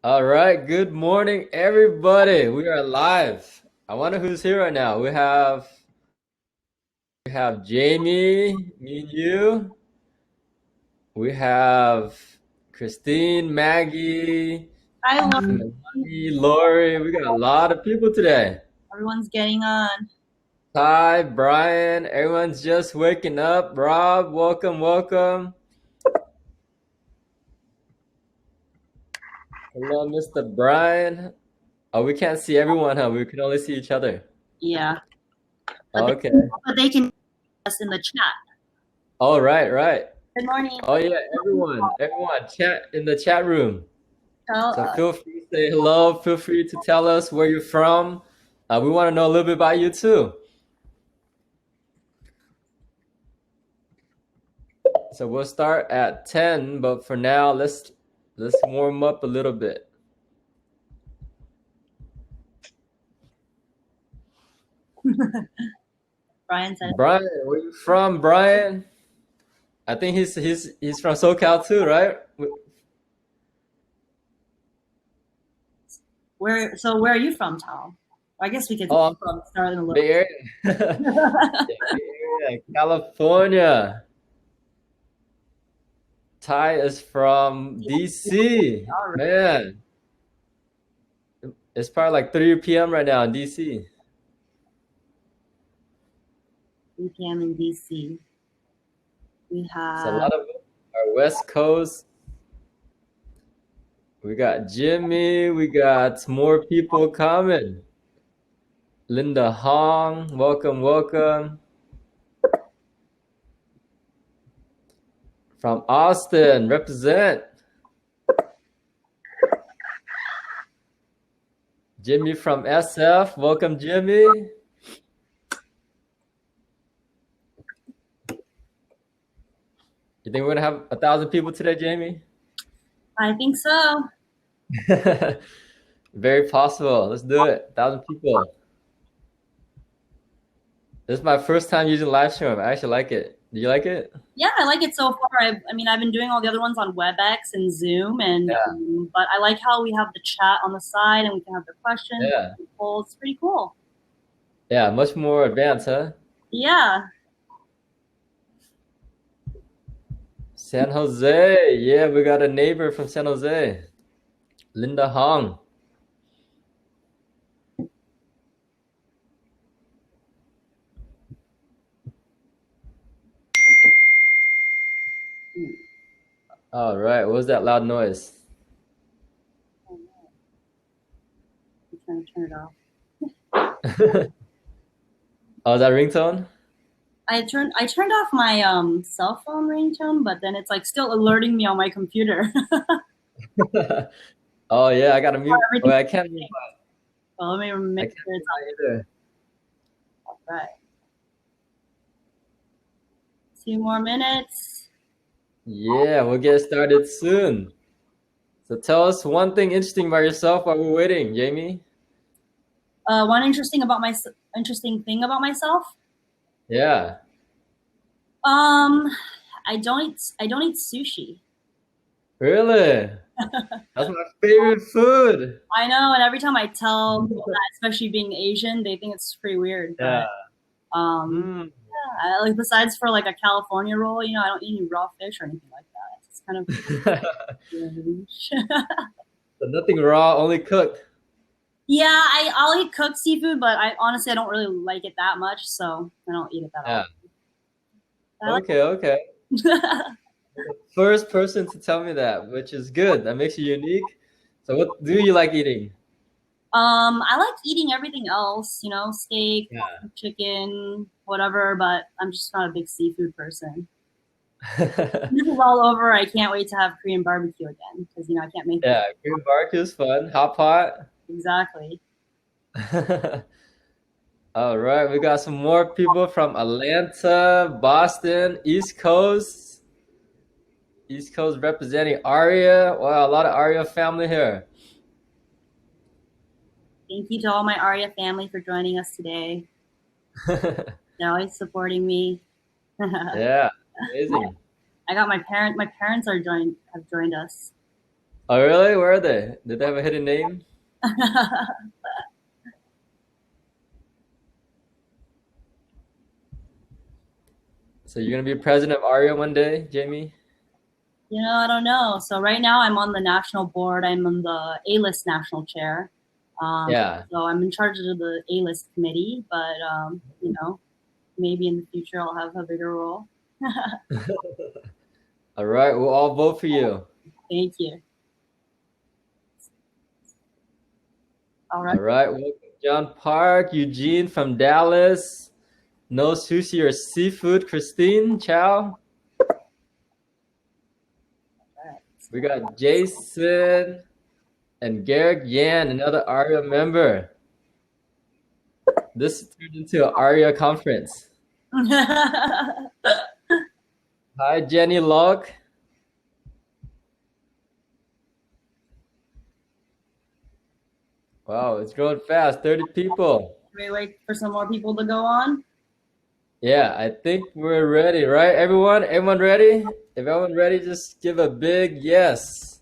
All right, good morning, everybody. We are live. I wonder who's here right now. We have Jamie, me and you. We have Christine, Maggie, Hi, Lauren. Melanie, Lori. We got a lot of people today. Everyone's getting on. Ty, Brian, everyone's just waking up. Rob, welcome, welcome. Hello, Mr. Brian. Oh, we can't see everyone, huh? We can only see each other. Yeah, but they, Okay. but they can us in the chat. All right, right. Good morning. Oh yeah, everyone, chat in the chat room. Tell So us. feel free to say hello. Feel free to tell us where you're from. We want to know a little bit about you too. So we'll start at 10, but for now, let's warm up a little bit. Brian said. Brian, where you from, Brian? I think he's from SoCal too, right? Where are you from, Tal? I guess we could Oh, I'm from start in a little. Bay Area. Yeah, Bay Area, California. Ty is from DC. All right. Man, it's probably like 3 p.m. right now in DC. 3 p.m. in DC. We So a have lot of our West Coast. We got Jimmy. We got more people coming. Linda Hong, welcome, welcome. From Austin, represent. Jimmy from SF, welcome, Jimmy. You think we're gonna have 1,000 people today, Jamie? I think so. Very possible. Let's do it. 1,000 people. This is my first time using live stream. I actually like it. Do you like it? Yeah, I like it so far. I mean, I've been doing all the other ones on WebEx and Zoom, and Yeah. but I like how we have the chat on the side and we can have the questions, Yeah. the polls. It's pretty cool. Yeah. Much more advanced, huh? Yeah. San Jose. Yeah, we got a neighbor from San Jose. Linda Hong. All right. What was that loud noise? I'm trying to turn it off. Oh, is that ringtone? I turned off my cell phone ringtone, but then it's like still alerting me on my computer. Oh yeah, I gotta mute. Everything. Wait, I can't mute. Well, let me I make can't sure mute it's mine either. all right. 2 more minutes. Yeah, we'll get started soon. So tell us one thing interesting about yourself while we're waiting, Jamie. One interesting thing about myself. Yeah. Um, I don't eat sushi. Really? That's my favorite food. I know, and every time I tell people that, especially being Asian, they think it's pretty weird. Yeah. But Mm. like besides for like a California roll, I don't eat any raw fish or anything like that. It's kind of So nothing raw, only cooked. yeah. I'll eat cooked seafood, but I honestly I don't really like it that much, so I don't eat it that Yeah. often. I like Okay, okay. it. First person to tell me that, which is good. That makes you unique. So what do you like eating? I like eating everything else, steak, Yeah. chicken, whatever, but I'm just not a big seafood person. This is all over. I can't wait to have Korean barbecue again because I can't make it Yeah, Korean barbecue is fun. Hot pot. exactly. All right, we got some more people from Atlanta, Boston, East Coast. East Coast representing Aria. Wow, a lot of Aria family here. Thank you to all my Arya family for joining us today. They're always supporting me. I Yeah, amazing. got my parents have joined us. Oh, really? Where are they? Did they have a hidden name? So you're gonna be president of ARIA one day, Jamie? I don't know. So right now I'm on the national board. I'm on the A-list national chair. Um, Yeah. so I'm in charge of the A-list committee, but maybe in the future I'll have a bigger role. All right, we'll all vote for you. Thank you. All right. All right, welcome John Park, Eugene from Dallas. No sushi or seafood, Christine Chow. We got Jason and Garrick Yan, another ARIA member. This turned into an ARIA conference. Hi, Jenny Locke. Wow, it's growing fast. 30 people. We wait for some more people to go on. Yeah, I think we're ready, right? Everyone? Everyone ready? If everyone ready, just give a big yes.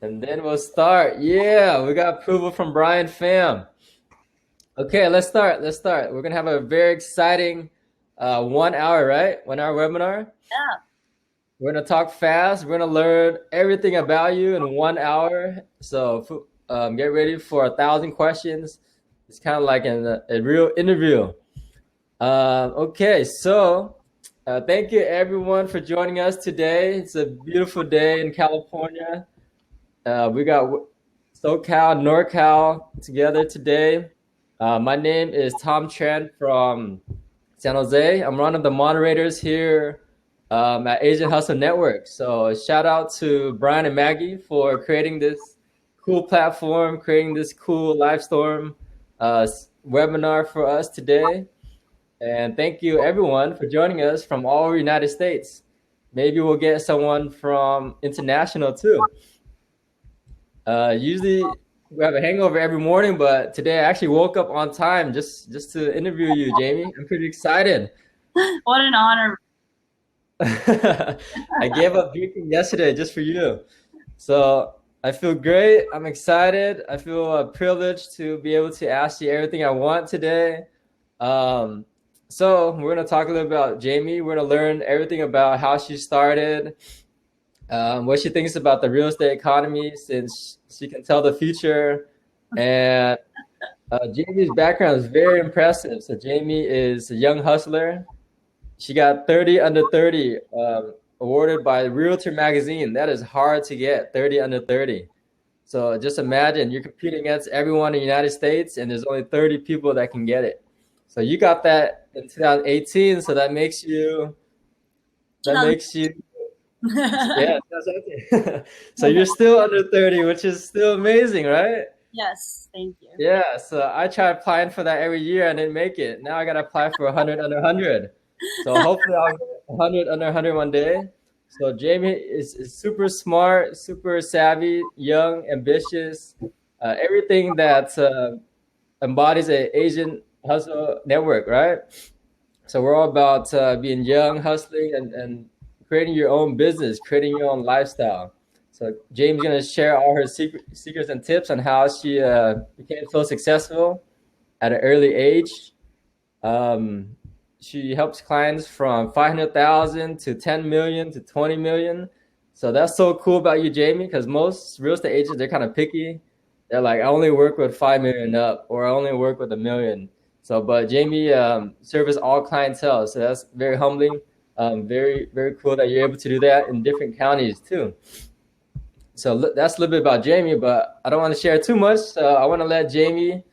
And then we'll start. Yeah, we got approval from Brian Pham. Okay, let's start. Let's start. We're gonna have a very exciting 1 hour, right? 1 hour webinar. Yeah. We're gonna talk fast. We're gonna learn everything about you in 1 hour. So get ready for 1,000 questions. It's kind of like a real interview. Okay, so thank you everyone for joining us today. It's a beautiful day in California. We got SoCal, NorCal together today. My name is Tom Tran from San Jose. I'm one of the moderators here at Asian Hustle Network. So shout out to Brian and Maggie for creating this cool platform, creating this cool live storm webinar for us today. And thank you everyone for joining us from all over the United States. Maybe we'll get someone from international too. Usually we have a hangover every morning, but today I actually woke up on time just to interview you, Jamie. I'm pretty excited. What an honor. I gave up drinking yesterday just for you. So I feel great. I'm excited. I feel privileged to be able to ask you everything I want today. So we're going to talk a little about Jamie. We're going to learn everything about how she started, what she thinks about the real estate economy since she can tell the future. And Jamie's background is very impressive. So Jamie is a young hustler. She got 30 under 30 awarded by Realtor magazine. That is hard to get, 30 under 30. So just imagine you're competing against everyone in the United States and there's only 30 people that can get it. So you got that in 2018. So that makes you, yeah. So you're still under 30, which is still amazing, right? Yes, thank you. Yeah, so I try applying for that every year and didn't make it. Now I got to apply for 100 under 100. So hopefully I'll get 100 under 100 one day. So Jamie is super smart, super savvy, young, ambitious, everything that embodies an Asian hustle network, right? So we're all about being young, hustling, and creating your own business, creating your own lifestyle. So Jamie's going to share all her secrets and tips on how she became so successful at an early age. She helps clients from 500,000 to 10 million to 20 million. So that's so cool about you, Jamie, because most real estate agents, they're kind of picky. They're like, I only work with 5 million up, or I only work with 1 million. So, but Jamie services all clientele. So that's very humbling. Very, very cool that you're able to do that in different counties too. So that's a little bit about Jamie, but I don't want to share too much. So I want to let Jamie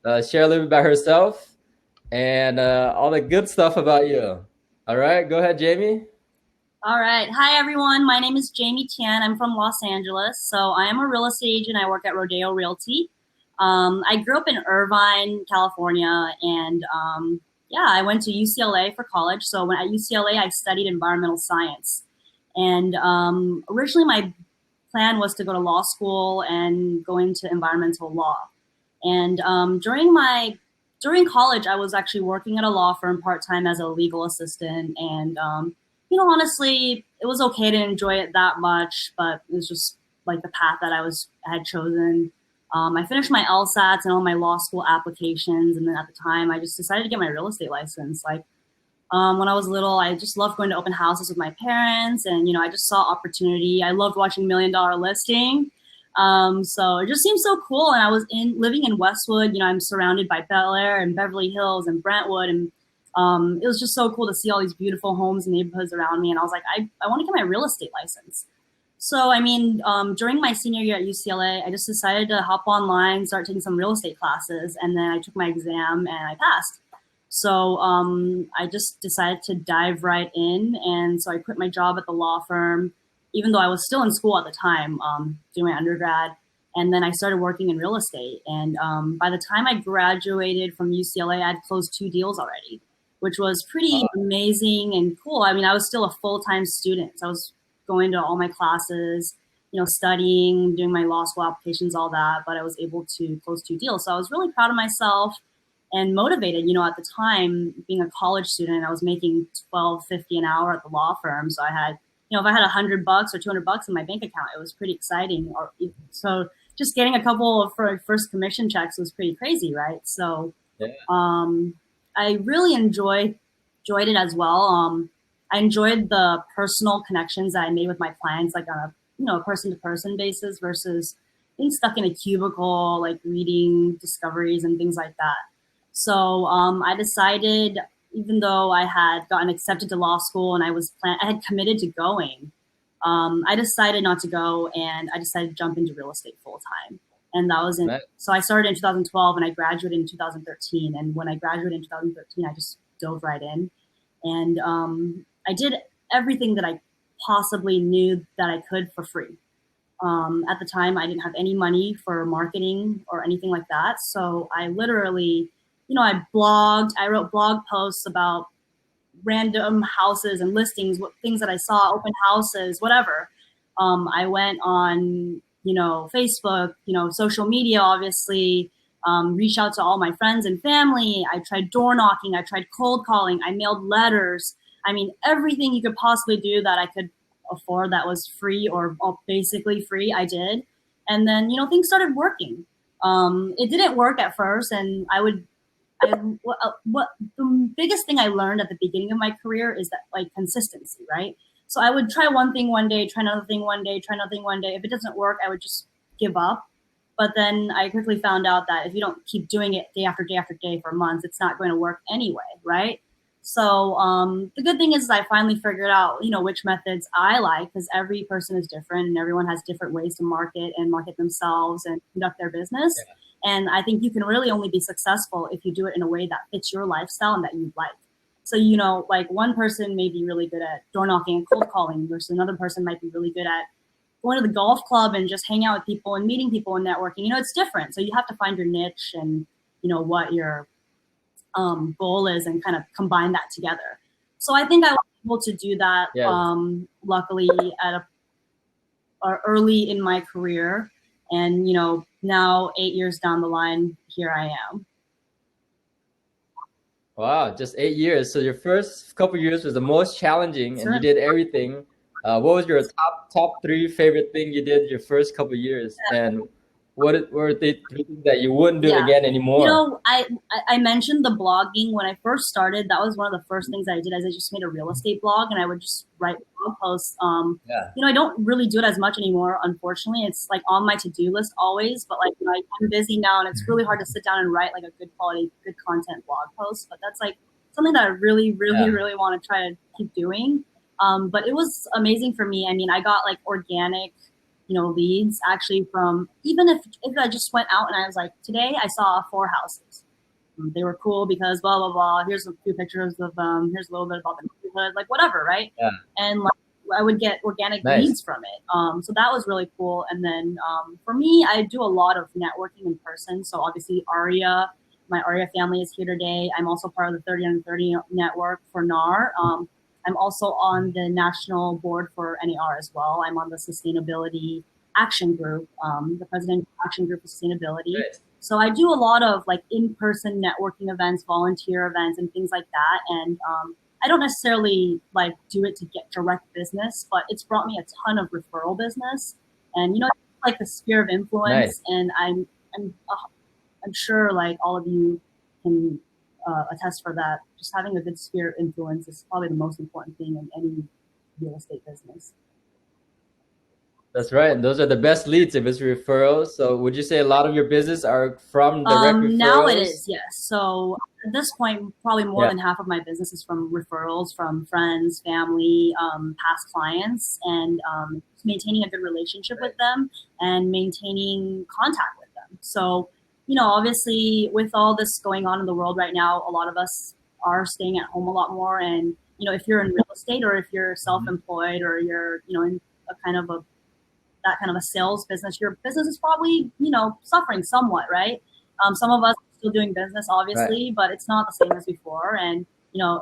share a little bit about herself and all the good stuff about you. All right, go ahead, Jamie. All right. Hi, everyone. My name is Jamie Tian. I'm from Los Angeles. So I am a real estate agent. I work at Rodeo Realty. I grew up in Irvine, California, and I went to UCLA for college. So when at UCLA, I studied environmental science. And originally my plan was to go to law school and go into environmental law. And during college, I was actually working at a law firm part-time as a legal assistant. And honestly, it was okay to enjoy it that much, but it was just like the path that I had chosen. I finished my LSATs and all my law school applications, and then at the time, I just decided to get my real estate license. Like when I was little, I just loved going to open houses with my parents, and I just saw opportunity. I loved watching Million Dollar Listing. So it just seemed so cool. And I was living in Westwood. I'm surrounded by Bel Air and Beverly Hills and Brentwood, and it was just so cool to see all these beautiful homes and neighborhoods around me. And I was like, I want to get my real estate license. So, during my senior year at UCLA, I just decided to hop online, start taking some real estate classes, and then I took my exam and I passed. So I just decided to dive right in. And so I quit my job at the law firm, even though I was still in school at the time, doing my undergrad. And then I started working in real estate. And by the time I graduated from UCLA, I'd closed 2 deals already, which was pretty amazing and cool. I mean, I was still a full-time student. So I was going to all my classes, studying, doing my law school applications, all that. But I was able to close 2 deals. So I was really proud of myself and motivated. At the time, being a college student, I was making $12.50 an hour at the law firm. So I had, if I had $100 or $200 in my bank account, it was pretty exciting. So just getting a couple of first commission checks was pretty crazy, right? So I really enjoyed it as well. I enjoyed the personal connections that I made with my clients, like on a person-to-person basis versus being stuck in a cubicle, like reading discoveries and things like that. So I decided, even though I had gotten accepted to law school and I had committed to going, I decided not to go, and I decided to jump into real estate full time. And that was so I started in 2012 and I graduated in 2013. And when I graduated in 2013, I just dove right in. And I did everything that I possibly knew that I could for free. At the time, I didn't have any money for marketing or anything like that. So I literally, I blogged, I wrote blog posts about random houses and listings, things that I saw, open houses, whatever. I went on, Facebook, social media, obviously, reached out to all my friends and family. I tried door knocking. I tried cold calling. I mailed letters. I mean, everything you could possibly do that I could afford that was free or basically free, I did. And then, things started working. It didn't work at first. And what the biggest thing I learned at the beginning of my career is that, like, consistency, right? So I would try one thing one day, try another thing one day, try another thing one day. If it doesn't work, I would just give up. But then I quickly found out that if you don't keep doing it day after day after day for months, it's not going to work anyway, right? So the good thing is I finally figured out, which methods I like, because every person is different and everyone has different ways to market themselves and conduct their business. Yeah. And I think you can really only be successful if you do it in a way that fits your lifestyle and that you like. So, like one person may be really good at door knocking and cold calling versus another person might be really good at going to the golf club and just hanging out with people and meeting people and networking. It's different. So you have to find your niche and, what your goal is and kind of combine that together. So I think I was able to do that, luckily early in my career. And, now 8 years down the line, here I am. Wow, just 8 years. So your first couple of years was the most challenging, and you did everything. What was your top 3 favorite thing you did your first couple of years? And what were the 3 things that you wouldn't do again anymore? I mentioned the blogging when I first started. That was one of the first things I did. Is I just made a real estate blog, and I would just write blog posts. I don't really do it as much anymore, unfortunately. It's like on my to-do list always, but like I'm busy now, and it's really hard to sit down and write like a good quality, good content blog post. But that's like something that I really want to try to keep doing. But it was amazing for me. I mean, I got like organic leads actually from, even if I just went out and I was like, today I saw 4 houses. They were cool because blah, blah, blah. Here's a few pictures of them. Here's a little bit about the neighborhood, like whatever, right? Yeah. And like I would get organic leads from it. So that was really cool. And then for me, I do a lot of networking in person. So obviously my ARIA family is here today. I'm also part of the 30 under 30 network for NAR. I'm also on the national board for NAR as well. I'm on the Sustainability Action Group, the Presidential Action Group for Sustainability. Right. So I do a lot of like in-person networking events, volunteer events, and things like that. And I don't necessarily like do it to get direct business, but it's brought me a ton of referral business. And like the sphere of Nice. influence, and I'm sure like all of you can attest for that. Just having a good sphere of influence is probably the most important thing in any real estate business. That's right. And those are the best leads if it's referrals. So would you say a lot of your business are from direct Now it referrals? is, yes. So at this point, probably more Yeah. than half of my business is from referrals from friends, family, past clients, and maintaining a good relationship with them and maintaining contact with them. So, obviously, with all this going on in the world right now, a lot of us are staying at home a lot more. And, if you're in real estate or if you're Mhm. self-employed or you're, in a kind of a that kind of a sales business, your business is probably, suffering somewhat, right? Some of us are still doing business, Right. obviously, but it's not the same as before. And,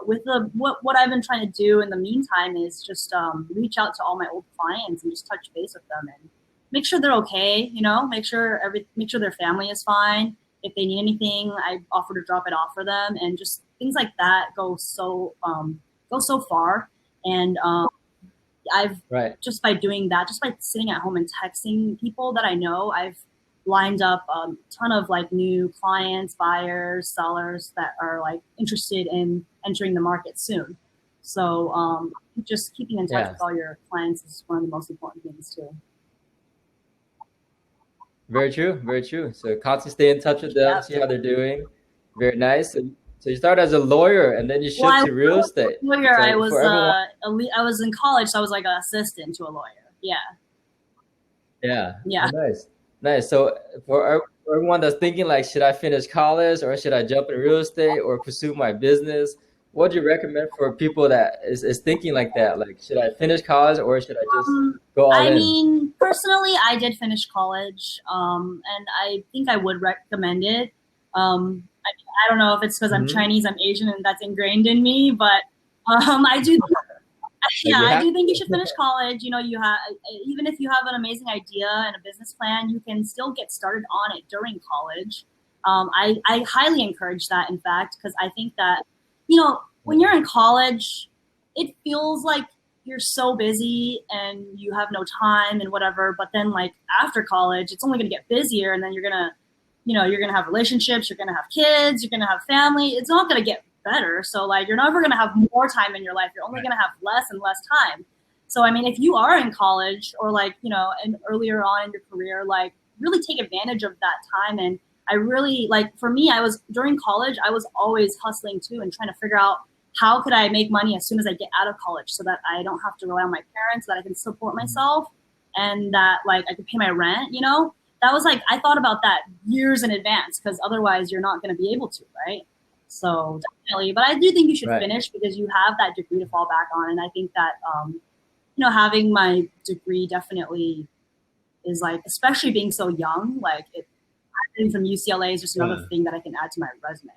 with what I've been trying to do in the meantime is just reach out to all my old clients and just touch base with them and make sure they're okay, make sure their family is fine. If they need anything, I offer to drop it off for them, and just things like that go so far. And I've Right. just by doing that, just by sitting at home and texting people that I know, I've lined up a ton of like new clients, buyers, sellers that are like interested in entering the market soon. So just keeping in touch Yeah. with all your clients is one of the most important things too. Very true. Very true. So constantly stay in touch with them, Yeah. see how they're doing. Very nice. So you start as a lawyer and then you Well, shift I to real was estate. a lawyer. I So was for everyone, I was in college, so I was like an assistant to a lawyer. Yeah, yeah. Oh, yeah. nice. Nice. So for everyone that's thinking like, should I finish college or should I jump in real estate or pursue my business? What do you recommend for people that is thinking like that? Like, should I finish college or should I just go all I in? mean, personally, I did finish college, and I think I would recommend it. I don't know if it's because I'm Hmm. Chinese, I'm Asian, and that's ingrained in me, but I do. Like Yeah, you I have do think you should finish college. You have even if you have an amazing idea and a business plan, you can still get started on it during college. I highly encourage that, in fact, because I think that when you're in college, it feels like you're so busy and you have no time and whatever. But then, like after college, it's only going to get busier, and then you're gonna have relationships, you're gonna have kids, you're gonna have family. It's not gonna get better. So like you're never gonna have more time in your life. You're only right. gonna have less and less time. So I mean, if you are in college or like and earlier on in your career, like really take advantage of that time. And I really like for me, I was during college, I was always hustling too and trying to figure out how could I make money as soon as I get out of college so that I don't have to rely on my parents, that I can support myself and that like I could pay my rent. That was like I thought about that years in advance because otherwise you're not going to be able to, right? So definitely, but I do think you should Right. finish because you have that degree to fall back on, and I think that having my degree definitely is like, especially being so young, like being from UCLA is just another Yeah. thing that I can add to my resume.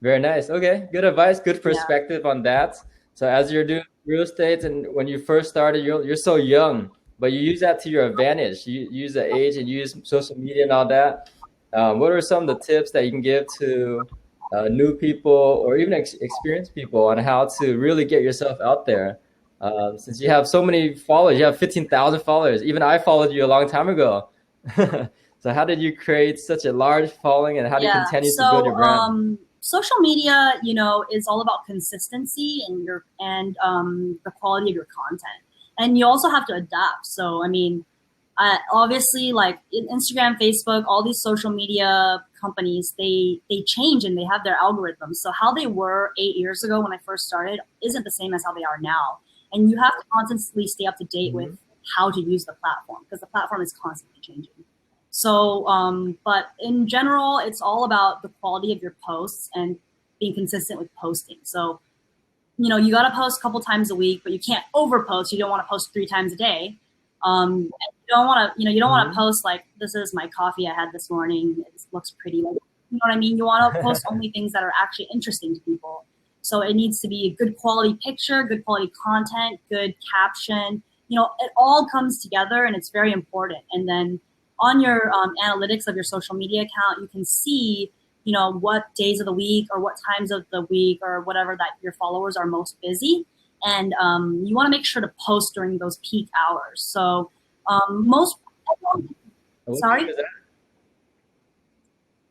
Very nice. Okay, good advice, good Yeah. perspective on that. So as you're doing real estate and when you first started, you're so young, but you use that to your advantage. You use the age and you use social media and all that. What are some of the tips that you can give to new people or even experienced people on how to really get yourself out there? Since you have so many followers, you have 15,000 followers. Even I followed you a long time ago. So how did you create such a large following and how do you Yeah. continue to build So your brand? social media, is all about consistency and the quality of your content. And you also have to adapt. So I mean, obviously like Instagram, Facebook, all these social media companies, they change and they have their algorithms. So how they were 8 years ago when I first started isn't the same as how they are now. And you have to constantly stay up to date with Mhm. how to use the platform because the platform is constantly changing. So, but in general, it's all about the quality of your posts and being consistent with posting. So, you got to post a couple times a week, but you can't overpost. You don't want to post 3 times a day. And you don't want to, you don't want to Mhm. post like, this is my coffee I had this morning. It looks pretty. Like, you know what I mean? You want to post only things that are actually interesting to people. So it needs to be a good quality picture, good quality content, good caption. It all comes together and it's very important. And then on your analytics of your social media account, you can see what days of the week or what times of the week or whatever that your followers are most busy. And you want to make sure to post during those peak hours. So most, sorry?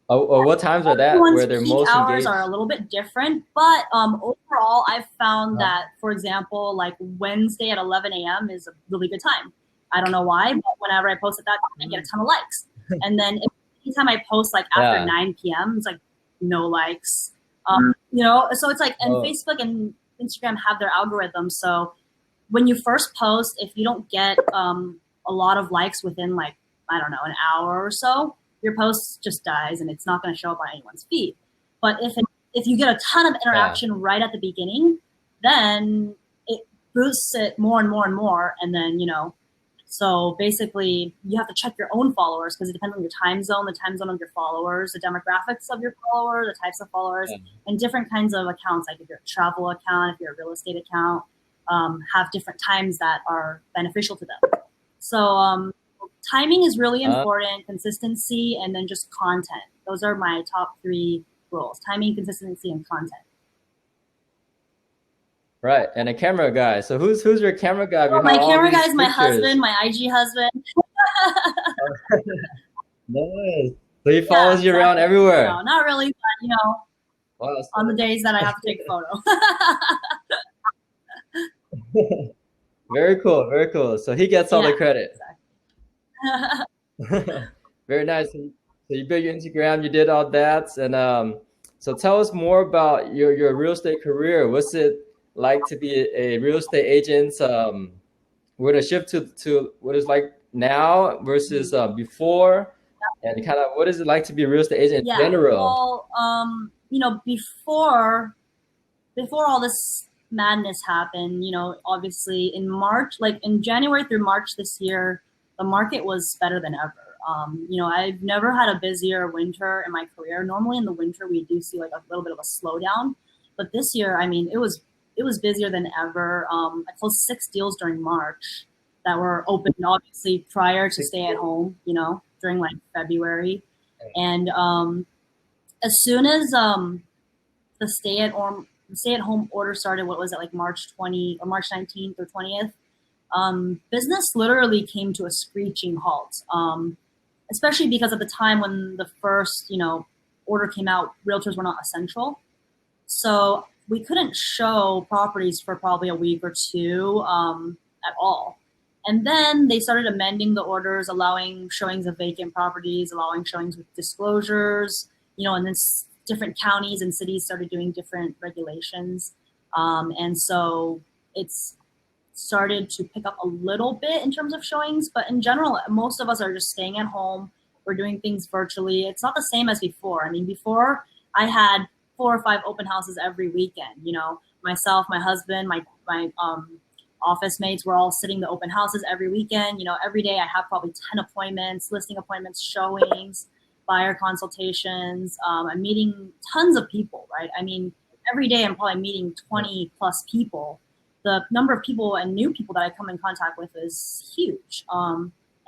Or what times are that Everyone's where they're peak most hours engaged? are a little bit different, but overall, I've found that, for example, like Wednesday at 11 a.m. is a really good time. I don't know why, but whenever I post at that time, I get a ton of likes. And then anytime I post like after 9 p.m., it's like no likes. So it's like, and Facebook and Instagram have their algorithms. So when you first post, if you don't get a lot of likes within like, I don't know, an hour or so, your post just dies and it's not going to show up on anyone's feed. But if you get a ton of interaction right at the beginning, then it boosts it more and more and more. And then, so basically you have to check your own followers because it depends on your time zone, the time zone of your followers, the demographics of your followers, the types of followers, and different kinds of accounts. Like if you're a travel account, if you're a real estate account, have different times that are beneficial to them. So timing is really important, consistency, and then just content. Those are my top 3 rules: timing, consistency, and content. Right, and a camera guy. So who's your camera guy behind my all camera these guy is my pictures? husband, my IG husband. Nice. So he follows you around everywhere. No, not really, but on the days that I have to take a photo. Very cool, very cool. So he gets all the credit. Exactly. Very nice. So you built your Instagram, you did all that, and so tell us more about your real estate career. What's it like to be a real estate agent? We're gonna shift to what it's like now versus before, and kind of what is it like to be a real estate agent in general? Well, before all this madness happened, obviously in March, like in January through March this year, the market was better than ever. I've never had a busier winter in my career. Normally in the winter, we do see like a little bit of a slowdown, but this year, I mean, it was busier than ever. I closed 6 deals during March that were open, obviously prior to stay at home, during like February. And as soon as the stay at home order started, what was it, like March 19th or 20th? Business literally came to a screeching halt. Especially because at the time when the first, order came out, realtors were not essential. So we couldn't show properties for probably a week or 2 at all. And then they started amending the orders, allowing showings of vacant properties, allowing showings with disclosures, and then different counties and cities started doing different regulations. And so it's started to pick up a little bit in terms of showings, but in general, most of us are just staying at home. We're doing things virtually. It's not the same as before. I mean, before I had 4 or 5 open houses every weekend. Myself, my husband, my office mates were all sitting the open houses every weekend. Every day I have probably 10 appointments, listing appointments, showings, buyer consultations. I'm meeting tons of people, right? I mean, every day I'm probably meeting 20 plus people. The number of people and new people that I come in contact with is huge.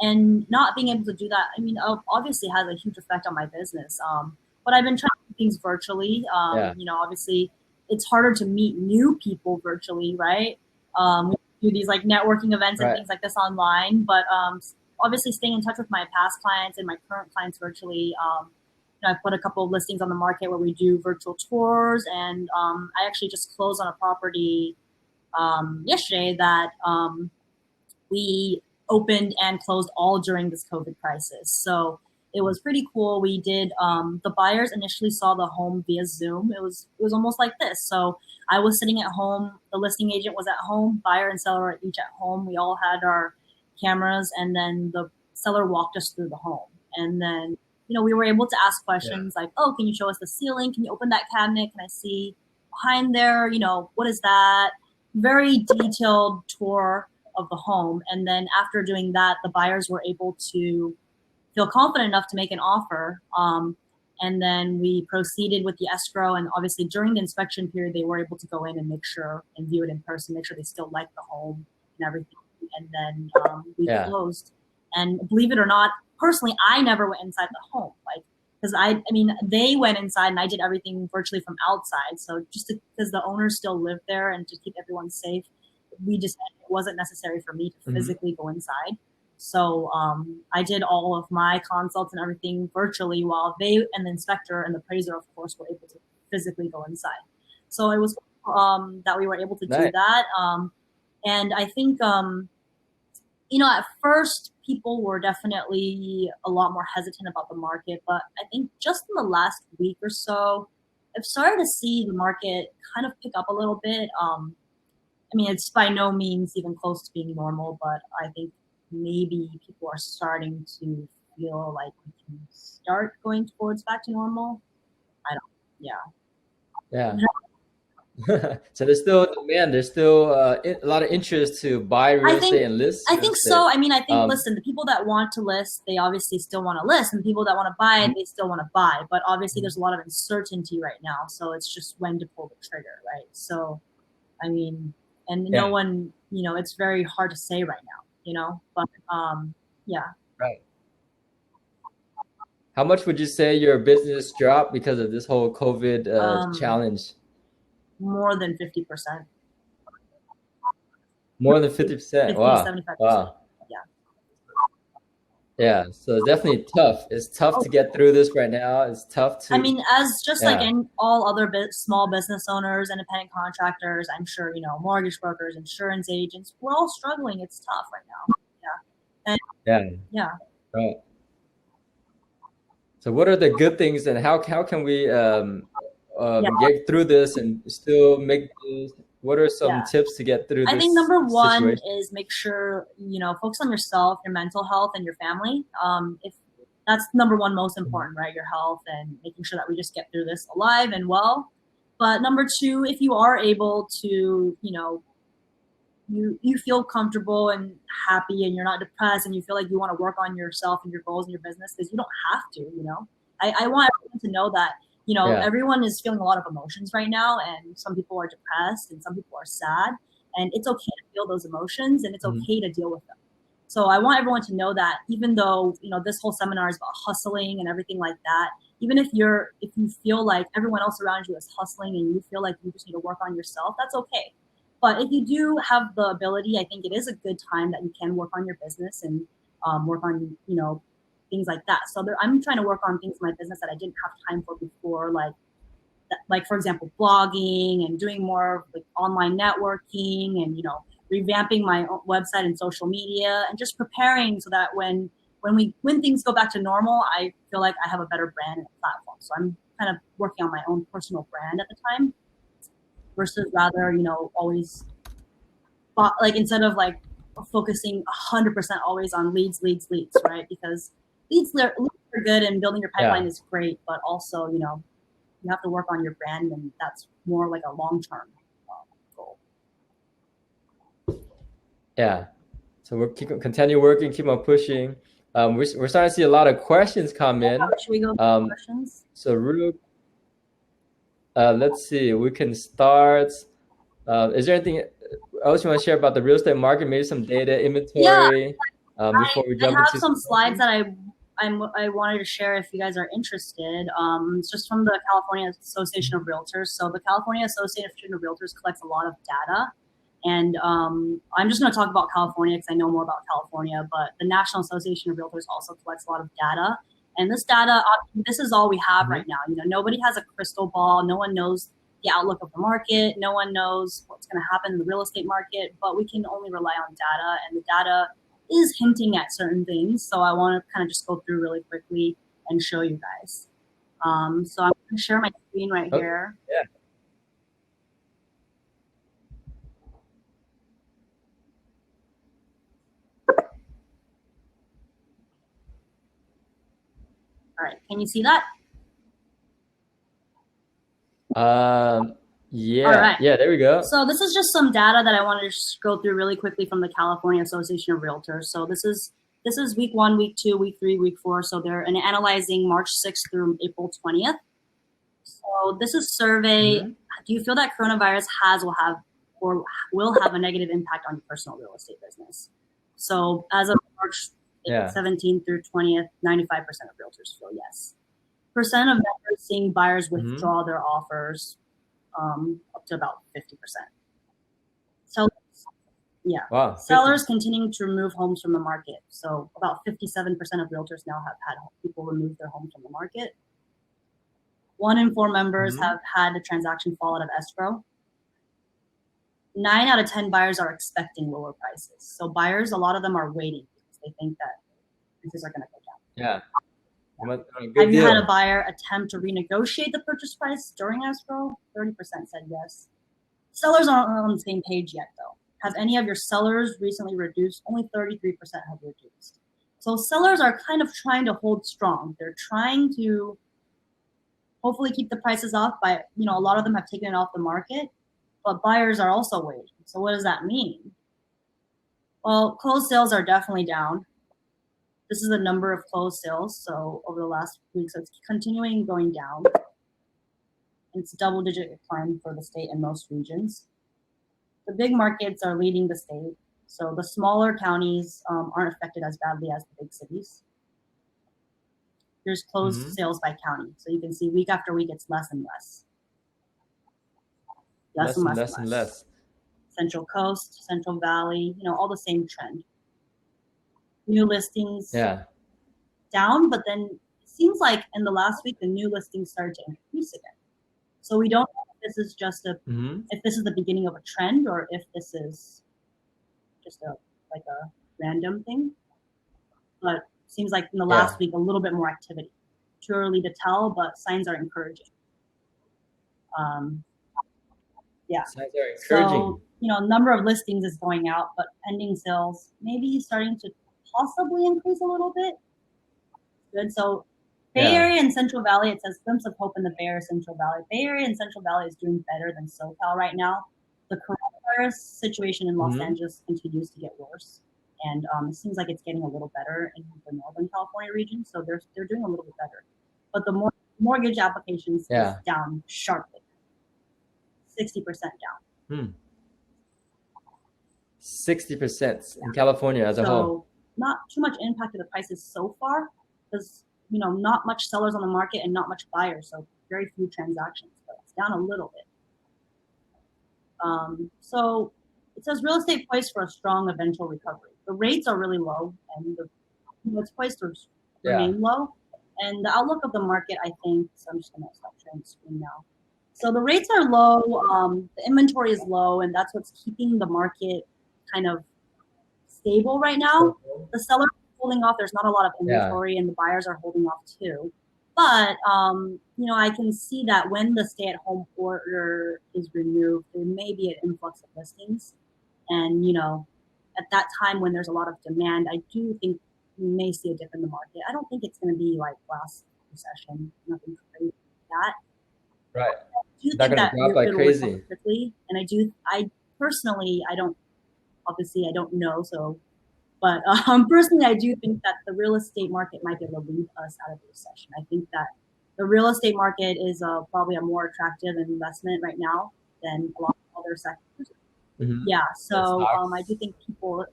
And not being able to do that, I mean, obviously has a huge effect on my business. But I've been trying to do things virtually. Obviously it's harder to meet new people virtually, right? We do these like networking events and things like this online, but obviously staying in touch with my past clients and my current clients virtually. I've put a couple of listings on the market where we do virtual tours, and I actually just closed on a property yesterday that we opened and closed all during this COVID crisis. So it was pretty cool. We did, the buyers initially saw the home via Zoom. It was almost like this. So I was sitting at home, the listing agent was at home, buyer and seller were each at home. We all had our cameras, and then the seller walked us through the home. And then, we were able to ask questions like, oh, can you show us the ceiling? Can you open that cabinet? Can I see behind there? What is that? Very detailed tour of the home. And then after doing that, the buyers were able to feel confident enough to make an offer. And then we proceeded with the escrow. And obviously during the inspection period, they were able to go in and make sure and view it in person, make sure they still like the home and everything. And then we closed. And believe it or not, personally, I never went inside the home, because I mean, they went inside and I did everything virtually from outside. So just because the owners still live there and to keep everyone safe, it wasn't necessary for me to physically go inside. So I did all of my consults and everything virtually, while they and the inspector and the appraiser, of course, were able to physically go inside. So it was that we were able to do that. And I think, at first people were definitely a lot more hesitant about the market, but I think just in the last week or so, I've started to see the market kind of pick up a little bit. I mean, it's by no means even close to being normal, but I think maybe people are starting to feel like we can start going towards back to normal. Yeah. So there's still demand. There's still a lot of interest to buy real estate and list. I think so. I mean, I think, listen, the people that want to list, they obviously still want to list, and people that want to buy, they still want to buy. But obviously, there's a lot of uncertainty right now, so it's just when to pull the trigger, right? So, I mean, and no one, it's very hard to say right now, but yeah. Right. How much would you say your business dropped because of this whole COVID challenge? More than 50%. More than 50%. Wow. 75%. Wow. Yeah. So it's definitely tough. It's tough to get through this right now. It's tough to. I mean, as just like in all other small business owners, independent contractors, I'm sure, mortgage brokers, insurance agents, we're all struggling. It's tough right now. Yeah. Right. So what are the good things, and how can we get through this and still make this? What are some tips to get through this? I think number one is make sure, focus on yourself, your mental health, and your family. If that's number one, most important, right? Your health and making sure that we just get through this alive and well. But number two, if you are able to, you feel comfortable and happy and you're not depressed and you feel like you want to work on yourself and your goals and your business, because you don't have to, I want everyone to know that, everyone is feeling a lot of emotions right now, and some people are depressed and some people are sad, and it's okay to feel those emotions and it's okay to deal with them. So I want everyone to know that even though, this whole seminar is about hustling and everything like that, even if you feel like everyone else around you is hustling and you feel like you just need to work on yourself, that's okay. But if you do have the ability, I think it is a good time that you can work on your business and work on, things like that. So I'm trying to work on things in my business that I didn't have time for before, like for example, blogging and doing more like online networking and, revamping my website and social media and just preparing so that when things go back to normal, I feel like I have a better brand and platform. So I'm kind of working on my own personal brand at the time versus rather, always like instead of like focusing 100% always on leads, right? Because leads are good and building your pipeline is great, but also, you have to work on your brand, and that's more like a long-term goal. Yeah. So we'll continue working, keep on pushing. We're starting to see a lot of questions come in. Should we go to questions? So let's see. We can start. Is there anything else you want to share about the real estate market? Maybe some data inventory before we jump into. I have some slides that I wanted to share if you guys are interested. It's just from the California Association of Realtors. So the California Association of Realtors collects a lot of data. And I'm just going to talk about California because I know more about California, but the National Association of Realtors also collects a lot of data. And this data, this is all we have right now. Nobody has a crystal ball. No one knows the outlook of the market. No one knows what's going to happen in the real estate market, but we can only rely on data, and the data is hinting at certain things. So I want to kind of just go through really quickly and show you guys. So I'm going to share my screen right here. Yeah. All right, can you see that? Yeah. All right. Yeah, there we go. So this is just some data that I wanted to just go through really quickly from the California Association of Realtors. So this is week 1, week 2, week 3, week 4. So they're analyzing March 6th through April 20th. So this is survey. Do you feel that coronavirus or will have a negative impact on your personal real estate business? So as of March 17th through 20th, 95% of realtors feel yes. percent of members seeing buyers withdraw their offers, up to about 50%. So, yeah. Wow. Sellers continuing to remove homes from the market. So about 57% of realtors now have had people remove their homes from the market. 1 in 4 members have had a transaction fall out of escrow. 9 out of 10 buyers are expecting lower prices. So buyers, a lot of them are waiting because they think that prices are going to go down. Yeah. Have you had a buyer attempt to renegotiate the purchase price during escrow? 30% said yes. Sellers aren't on the same page yet, though. Have any of your sellers recently reduced? Only 33% have reduced. So sellers are kind of trying to hold strong. They're trying to hopefully keep the prices off by, a lot of them have taken it off the market, but buyers are also waiting. So what does that mean? Well, closed sales are definitely down. This is the number of closed sales. So over the last week, so it's continuing going down. It's double-digit decline for the state in most regions. The big markets are leading the state. So the smaller counties aren't affected as badly as the big cities. Here's closed sales by county. So you can see week after week, it's less and less. Less and less. Central Coast, Central Valley, all the same trend. New listings down, but then it seems like in the last week, the new listings started to increase again. So we don't know if this is just if this is the beginning of a trend or if this is just a random thing. But it seems like in the last week, a little bit more activity. Too early to tell, but signs are encouraging. Signs are encouraging. So, number of listings is going out, but pending sales maybe starting to possibly increase a little bit. Good. So Bay Area and Central Valley, it says glimpse of hope in the Bay Area Central Valley. Bay Area and Central Valley is doing better than SoCal right now. The coronavirus situation in Los Angeles continues to get worse. And it seems like it's getting a little better in the Northern California region. So they're doing a little bit better. But the mortgage applications is down sharply. 60% down. 60% in California as a whole. Not too much impact to the prices so far because, not much sellers on the market and not much buyers. So very few transactions, but it's down a little bit. So it says real estate poised for a strong eventual recovery. The rates are really low and it's poised to remain low. And the outlook of the market, I think, so I'm just going to stop sharing the screen now. So the rates are low, the inventory is low, and that's what's keeping the market kind of stable right now. The sellers are holding off. There's not a lot of inventory, and the buyers are holding off too. But, I can see that when the stay-at-home order is removed, there may be an influx of listings. And, at that time when there's a lot of demand, I do think we may see a dip in the market. I don't think it's going to be like last recession, nothing crazy like that. Right. I do think that drop like crazy. Quickly, and I personally, I don't know. So, but personally, I do think that the real estate market might be able to lead us out of the recession. I think that the real estate market is probably a more attractive investment right now than a lot of other sectors. Yeah. So I do think people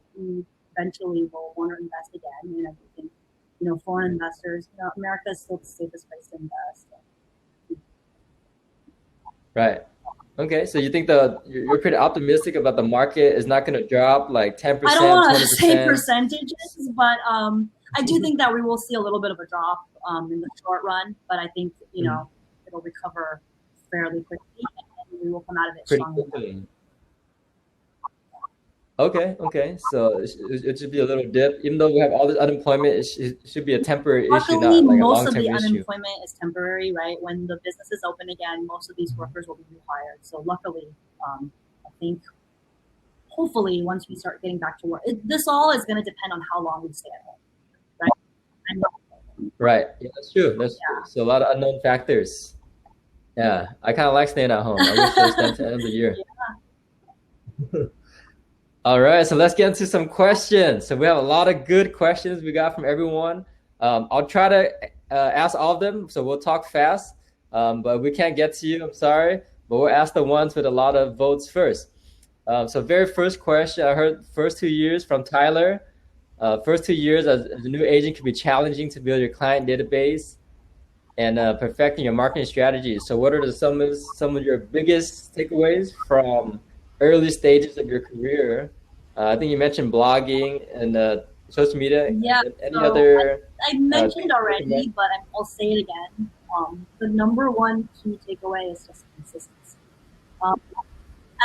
eventually will want to invest again, and I do think foreign investors. America is still the safest place to invest. Right. Okay. So you think you're pretty optimistic about the market is not going to drop like 10%, 20%? I don't want to say percentages, but I do think that we will see a little bit of a drop in the short run. But I think it'll recover fairly quickly, and we will come out of it strongly. Okay. So it should be a little dip, even though we have all this unemployment. It should be a temporary issue, not like a long-term issue. Most of the unemployment is temporary, right? When the businesses open again, most of these workers will be rehired. So luckily, I think hopefully once we start getting back to work, this all is going to depend on how long we stay at home, right? Right. Yeah, that's true. That's true. So a lot of unknown factors. Yeah, I kind of like staying at home. I wish I stayed to the end of the year. Yeah. All right, so let's get into some questions. So we have a lot of good questions we got from everyone. I'll try to ask all of them, so we'll talk fast. But we can't get to you, I'm sorry. But we'll ask the ones with a lot of votes first. So very first question, I heard first 2 years from Tyler. First 2 years as a new agent can be challenging to build your client database. and perfecting your marketing strategies. So, what are some of your biggest takeaways from early stages of your career? I think you mentioned blogging and social media. Yeah, Any so other I thing mentioned you recommend? already, but I'll say it again. The number one key takeaway is just consistency. Um,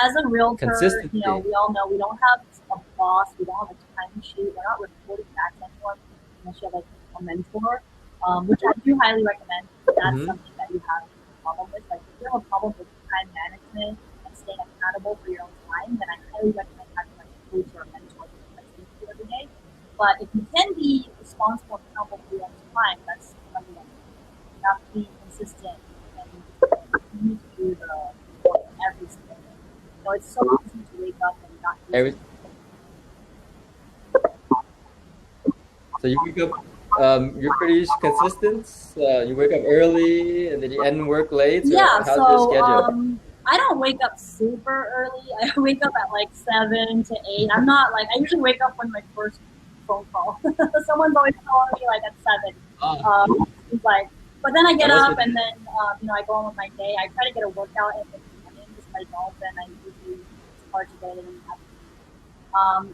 as a realtor, Consistency. we all know we don't have a boss, we don't have a time sheet, we're not reporting back to anyone unless you have like a mentor, which I do highly recommend if that's Hmm. something that you have a problem with. Like if you have a problem with time management and staying accountable for your own time, then I highly recommend having like a coach or a mentor that speaks to you every day. But if you can be responsible and accountable for your own time, that's something that you have to be consistent and you need to do the work every single day. So it's so easy to wake up and not do Every something. So you wake up, you're pretty consistent. You wake up early and then you end work late, or Yeah, how's your so schedule? I don't wake up super early. I wake up at like 7 to 8. I'm not like I usually wake up when my first phone call. Someone's always calling me like at 7. Oh, It's like, but then I that get must up be and then I go on with my day. I try to get a workout in the morning because I don't. Then I usually it's hard to get it in.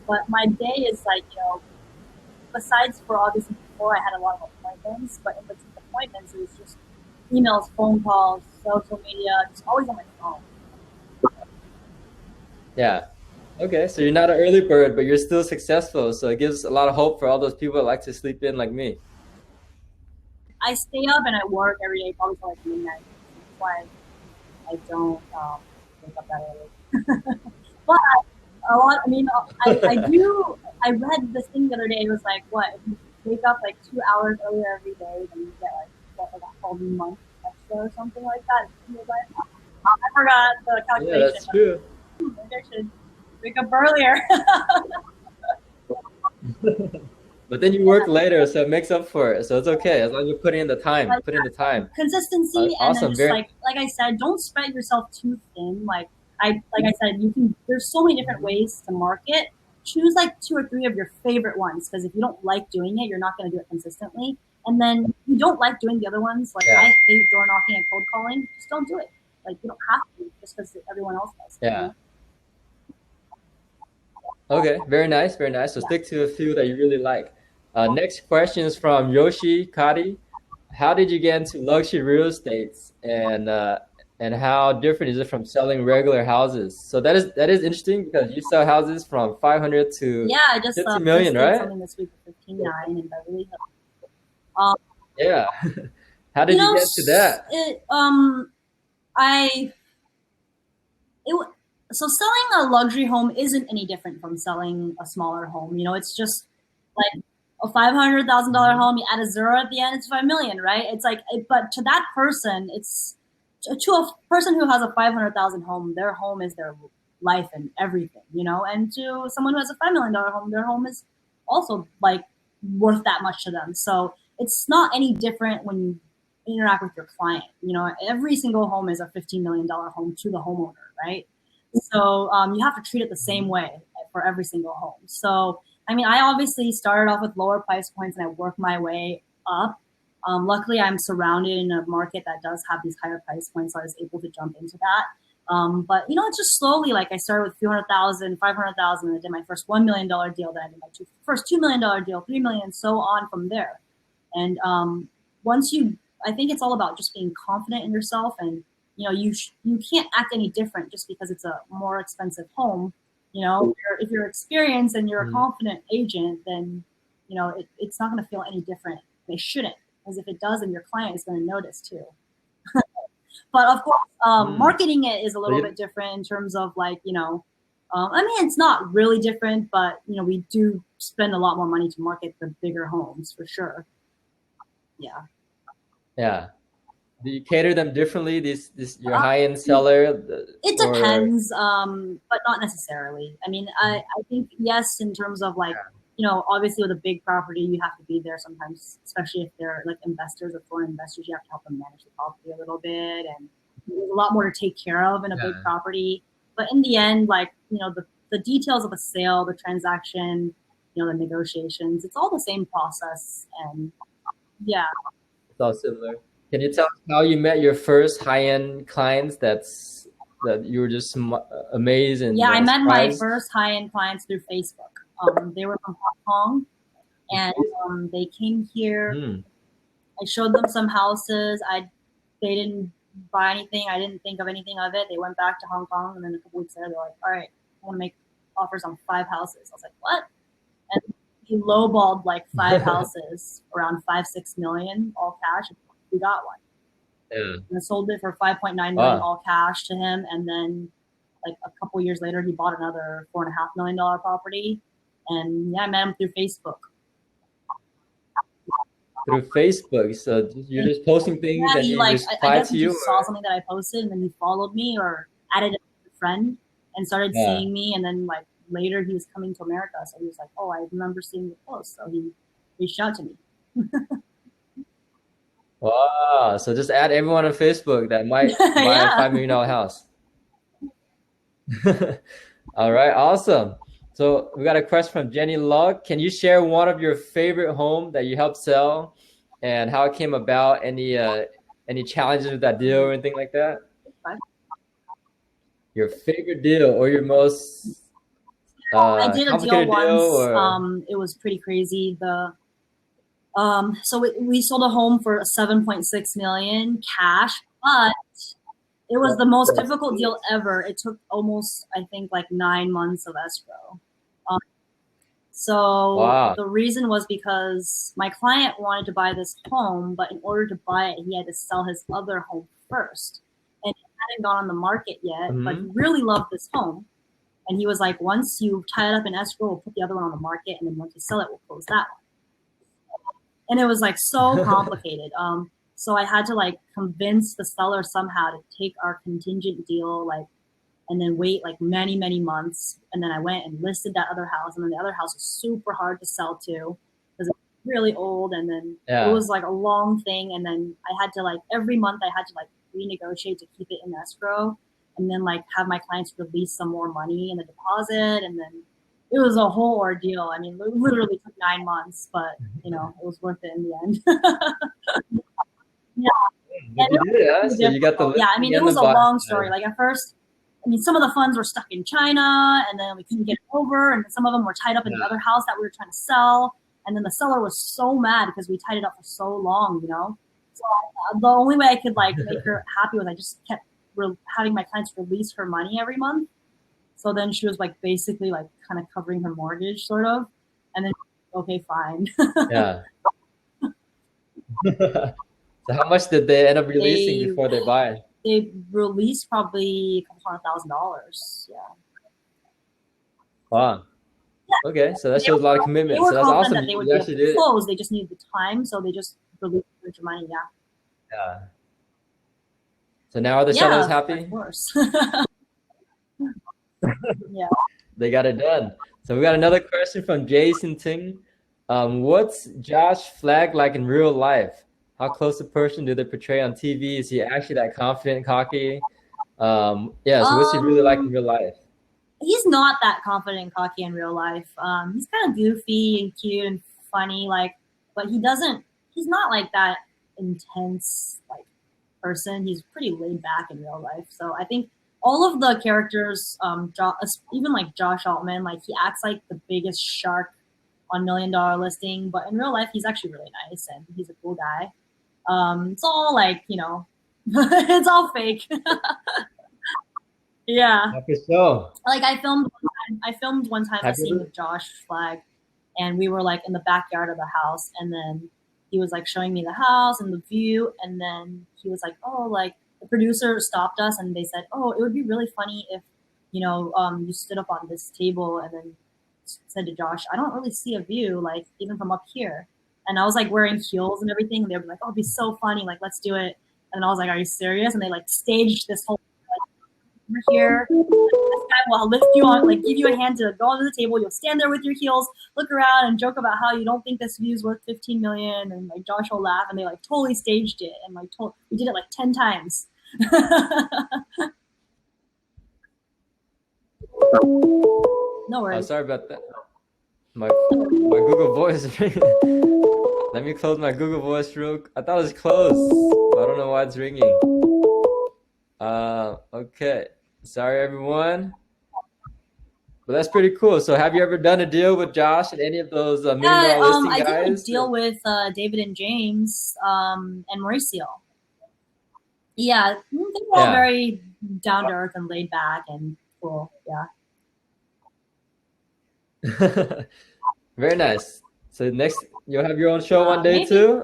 But my day is like besides for obviously before I had a lot of appointments, but in between appointments it was just emails, phone calls, social media, just always on my phone. yeah. Okay, so you're not an early bird, but you're still successful. So it gives a lot of hope for all those people that like to sleep in like me. I stay up and I work every day, probably till like midnight. That's why I don't wake up that early. But a lot. I mean, I do. I read this thing the other day. It was like, what if you wake up like 2 hours earlier every day, then you get like a whole month extra or something like that. And it was like, I forgot the Yeah, calculation, that's but true. maybe I should wake up earlier. But then you work later, so it makes up for it. So it's okay as long as you put in the time. Like Put in the time. consistency, and then Awesome. just Very. like I said, don't spread yourself too thin. Like I said, you can. There's so many different ways to market. Choose like 2 or 3 of your favorite ones because if you don't like doing it, you're not going to do it consistently. And then if you don't like doing the other ones. Like Yeah. I hate door knocking and cold calling. Just don't do it. Like you don't have to just because everyone else does. Yeah. Okay. Very nice. Very nice. So Yeah. stick to a few that you really like. Next question is from Yoshi Kadi. How did you get into luxury real estate, and how different is it from selling regular houses? So that is interesting because you sell houses from 500 to Yeah, I just 50 million, listed right? something this week for 15.9 in Beverly Hills. Um, Yeah. How you did you know, get to that? I it so selling a luxury home isn't any different from selling a smaller home. It's just like a $500,000 Mhm. home. You add a zero at the end, it's 5 million, right? It's like, but to that person, it's to a person who has a 500,000 home. Their home is their life and everything. And to someone who has a $5 million home, their home is also like worth that much to them. So it's not any different when you interact with your client. Every single home is a $15 million home to the homeowner, right? So you have to treat it the same way for every single home. So I mean, I obviously started off with lower price points and I worked my way up. Luckily, I'm surrounded in a market that does have these higher price points, so I was able to jump into that. But it's just slowly. Like I started with 200,000, 500,000, and I did my first $1 million deal. Then I did my first $2 million deal, 3 million, so on from there. And once I think it's all about just being confident in yourself, and you can't act any different just because it's a more expensive home. If you're experienced and you're a Mhm. confident agent, then it's not going to feel any different. They shouldn't, because if it does, then your client is going to notice too. But of course, Mm. marketing it is a So little bit different in terms of like I mean, it's not really different, but we do spend a lot more money to market the bigger homes for sure. Yeah. yeah. Do you cater them differently? This your Uh, high end seller, It or depends, but not necessarily. I mean, I think yes, in terms of like, obviously with a big property, you have to be there sometimes, especially if they're like investors or foreign investors. You have to help them manage the property a little bit, and there's a lot more to take care of in a big yeah. property. But in the end, like the details of a sale, the transaction, the negotiations, it's all the same process. And yeah, It's all similar. Can you tell us how you met your first high-end clients that you were just amazed and Yeah, I met my surprised? first high-end clients through Facebook. They were from Hong Kong, and they came here. Hmm. I showed them some houses. They didn't buy anything. I didn't think of anything of it. They went back to Hong Kong, and then a couple weeks later, they're like, "All right, I want to make offers on 5 houses." I was like, "What?" And he lowballed like 5 houses, around 5-6 million, all cash. We got one. Yeah. And I sold it for 5.9 million, Wow. all cash to him, and then like a couple years later, he bought another $4.5 million property. And yeah, I met him through Facebook. Through Facebook. So you're just posting things Yeah, and he he like I replied guess to he you, just saw or? something that I posted, and then he followed me or added a friend and started Yeah. seeing me. And then like later, he was coming to America, so he was like, "Oh, I remember seeing the post," so he reached out to me. Wow. So just add everyone on Facebook that might buy a Yeah. $5 million house. All right, awesome. So we got a question from Jenny Log. Can you share one of your favorite home that you helped sell and how it came about? Any challenges with that deal or anything like that? Your favorite deal or your most I did a deal complicated deal once. or It was pretty crazy. So we sold a home for 7.6 million cash, but it was the most difficult deal ever. It took almost, I think, like 9 months of escrow. Um, so wow. the reason was because my client wanted to buy this home, but in order to buy it, he had to sell his other home first. And it hadn't gone on the market yet, but he really loved this home. And he was like, once you tie it up in escrow, we'll put the other one on the market. And then once you sell it, we'll close that one. And it was like so complicated. So I had to like convince the seller somehow to take our contingent deal, like, and then wait like many, many months. And then I went and listed that other house. And then the other house was super hard to sell to because it was really old. And then it was like a long thing. And then I had to like, every month I had to like renegotiate to keep it in escrow and then like have my clients release some more money in the deposit. And then it was a whole ordeal. I mean, it literally took 9 months, but you know, it was worth it in the end. Yeah. But you did it, huh? So you got the Yeah, I mean, listing it and the was a buy. long story. Like at first, I mean, some of the funds were stuck in China, and then we couldn't get it over, and some of them were tied up in the other house that we were trying to sell. And then the seller was so mad because we tied it up for so long, you know. So the only way I could like make her happy was I just kept having my clients release her money every month. So then she was like basically like kind of covering her mortgage, sort of. And then okay, fine. Yeah. So how much did they end up releasing before they buy? They released probably a couple $100,000. Yeah. Wow. Okay, so that shows a lot of commitment. They were So that's confident awesome. that they would You be actually able to did it. close. They just needed the time, so they just released a bunch of money. Yeah. Yeah. So now are the sellers happy? Of course. Yeah. They got it done. So we got another question from Jason Ting. What's Josh Flagg like in real life? How close a person do they portray on TV? Is he actually that confident, cocky? Yeah, so what's he really like in real life? He's not that confident and cocky in real life. He's kind of goofy and cute and funny, like, but he's not like that intense like person. He's pretty laid back in real life. So I think all of the characters, even like Josh Altman, like he acts like the biggest shark on $1 million listing, but in real life he's actually really nice and he's a cool guy. It's all like, you know, it's all fake. Yeah. For sure. Like I filmed one time a scene with Josh Flagg, and we were like in the backyard of the house, and then he was like showing me the house and the view, and then he was like, oh, like the producer stopped us and they said, oh, it would be really funny if, you know, you stood up on this table and then said to Josh, I don't really see a view, like even from up here. And I was like wearing heels and everything, and they were like, oh, it'd be so funny, like let's do it. And I was like, are you serious? And they like staged this whole over here. This guy will lift you on, like give you a hand to go onto the table. You'll stand there with your heels, look around, and joke about how you don't think this view is worth 15 million. And like Josh will laugh, and they like totally staged it, and like we did it like 10 times. No worries. Sorry about that. My Google Voice. Let me close my Google Voice I thought it was closed, but I don't know why it's ringing. Okay. Sorry, everyone. But that's pretty cool. So have you ever done a deal with Josh and any of those $1 million listing I did a guys? deal with David and James and Mauricio. Yeah, they were all very down to earth and laid back and cool. Yeah. Very nice. So next, you'll have your own show one day too?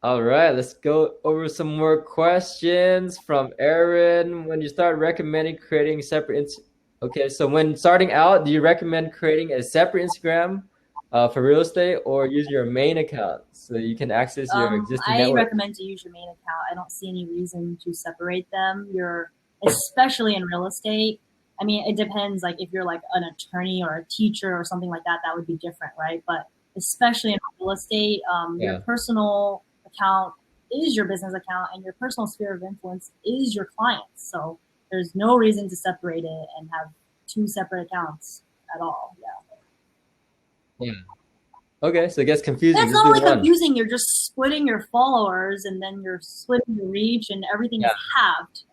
All right, let's go over some more questions from Aaron. When you start recommending creating separate, okay, so when starting out, do you recommend creating a separate Instagram for real estate or use your main account so you can access your existing network? I recommend to use your main account. I don't see any reason to separate them. Especially in real estate. I mean, it depends. Like if you're like an attorney or a teacher or something like that, that would be different, right? But especially in real estate, your personal account is your business account and your personal sphere of influence is your clients. So there's no reason to separate it and have two separate accounts at all. Yeah. Okay, so it gets confusing. That's not only confusing, you're just splitting your followers and then you're splitting the reach and everything is halved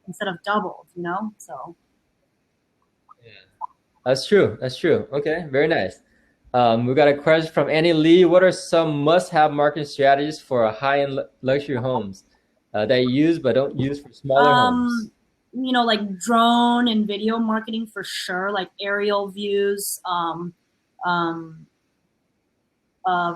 instead of doubled, you know? So That's true. That's true. Okay, very nice. We got a question from Annie Lee. What are some must-have marketing strategies for high-end luxury homes that you use but don't use for smaller homes? You know, like drone and video marketing for sure, like aerial views,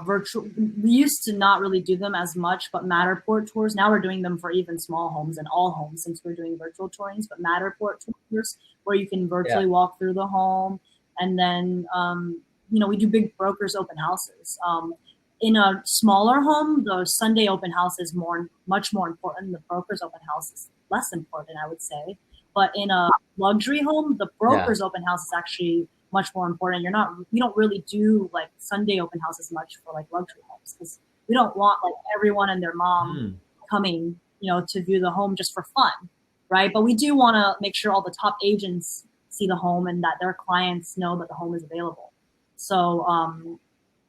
virtual. We used to not really do them as much, but Matterport tours. Now we're doing them for even small homes and all homes since we're doing virtual tourings. But Matterport tours where you can virtually walk through the home, and then you know, we do big brokers open houses. In a smaller home, the Sunday open house is much more important. The brokers open house is less important, I would say. But in a luxury home, the brokers open house is actually much more important. We don't really do like Sunday open houses much for like luxury homes because we don't want like everyone and their mom coming, you know, to view the home just for fun, right? But we do want to make sure all the top agents see the home and that their clients know that the home is available. So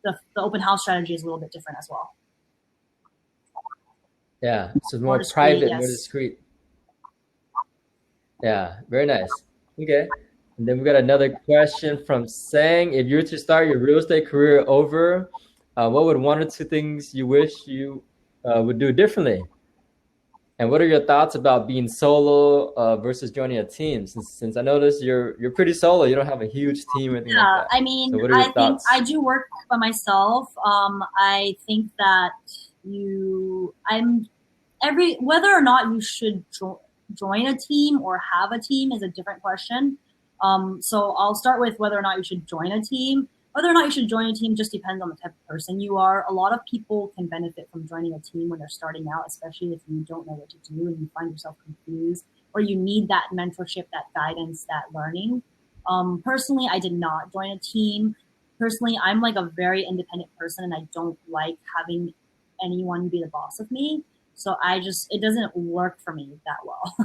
the open house strategy is a little bit different as well. Yeah, so more discreet, private, more discreet. Yeah, very nice. Okay. And then we got another question from Sang. If you were to start your real estate career over, what would 1 or 2 things you wish you would do differently? And what are your thoughts about being solo versus joining a team? Since I noticed you're pretty solo, you don't have a huge team or anything like that. I mean, so I think I do work by myself. I think that whether or not you should join a team or have a team is a different question. So I'll start with whether or not you should join a team. Whether or not you should join a team just depends on the type of person you are. A lot of people can benefit from joining a team when they're starting out, especially if you don't know what to do and you find yourself confused or you need that mentorship, that guidance, that learning. Personally, I did not join a team. Personally, I'm like a very independent person and I don't like having anyone be the boss of me. So it doesn't work for me that well.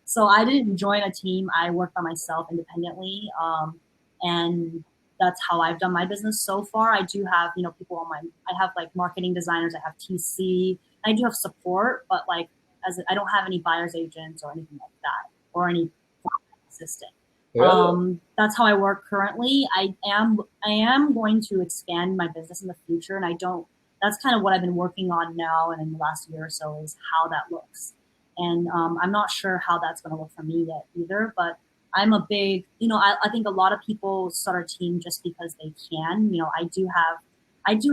So I didn't join a team. I work by myself independently. And that's how I've done my business so far. I do have, you know, people I have like marketing designers, I have TC, I do have support, but like I don't have any buyer's agents or anything like that or any assistant. Really? That's how I work currently. I am going to expand my business in the future. And that's kind of what I've been working on now. And in the last year or so is how that looks. And I'm not sure how that's going to look for me yet either, but I'm a big, you know, I think a lot of people start a team just because they can. You know, I do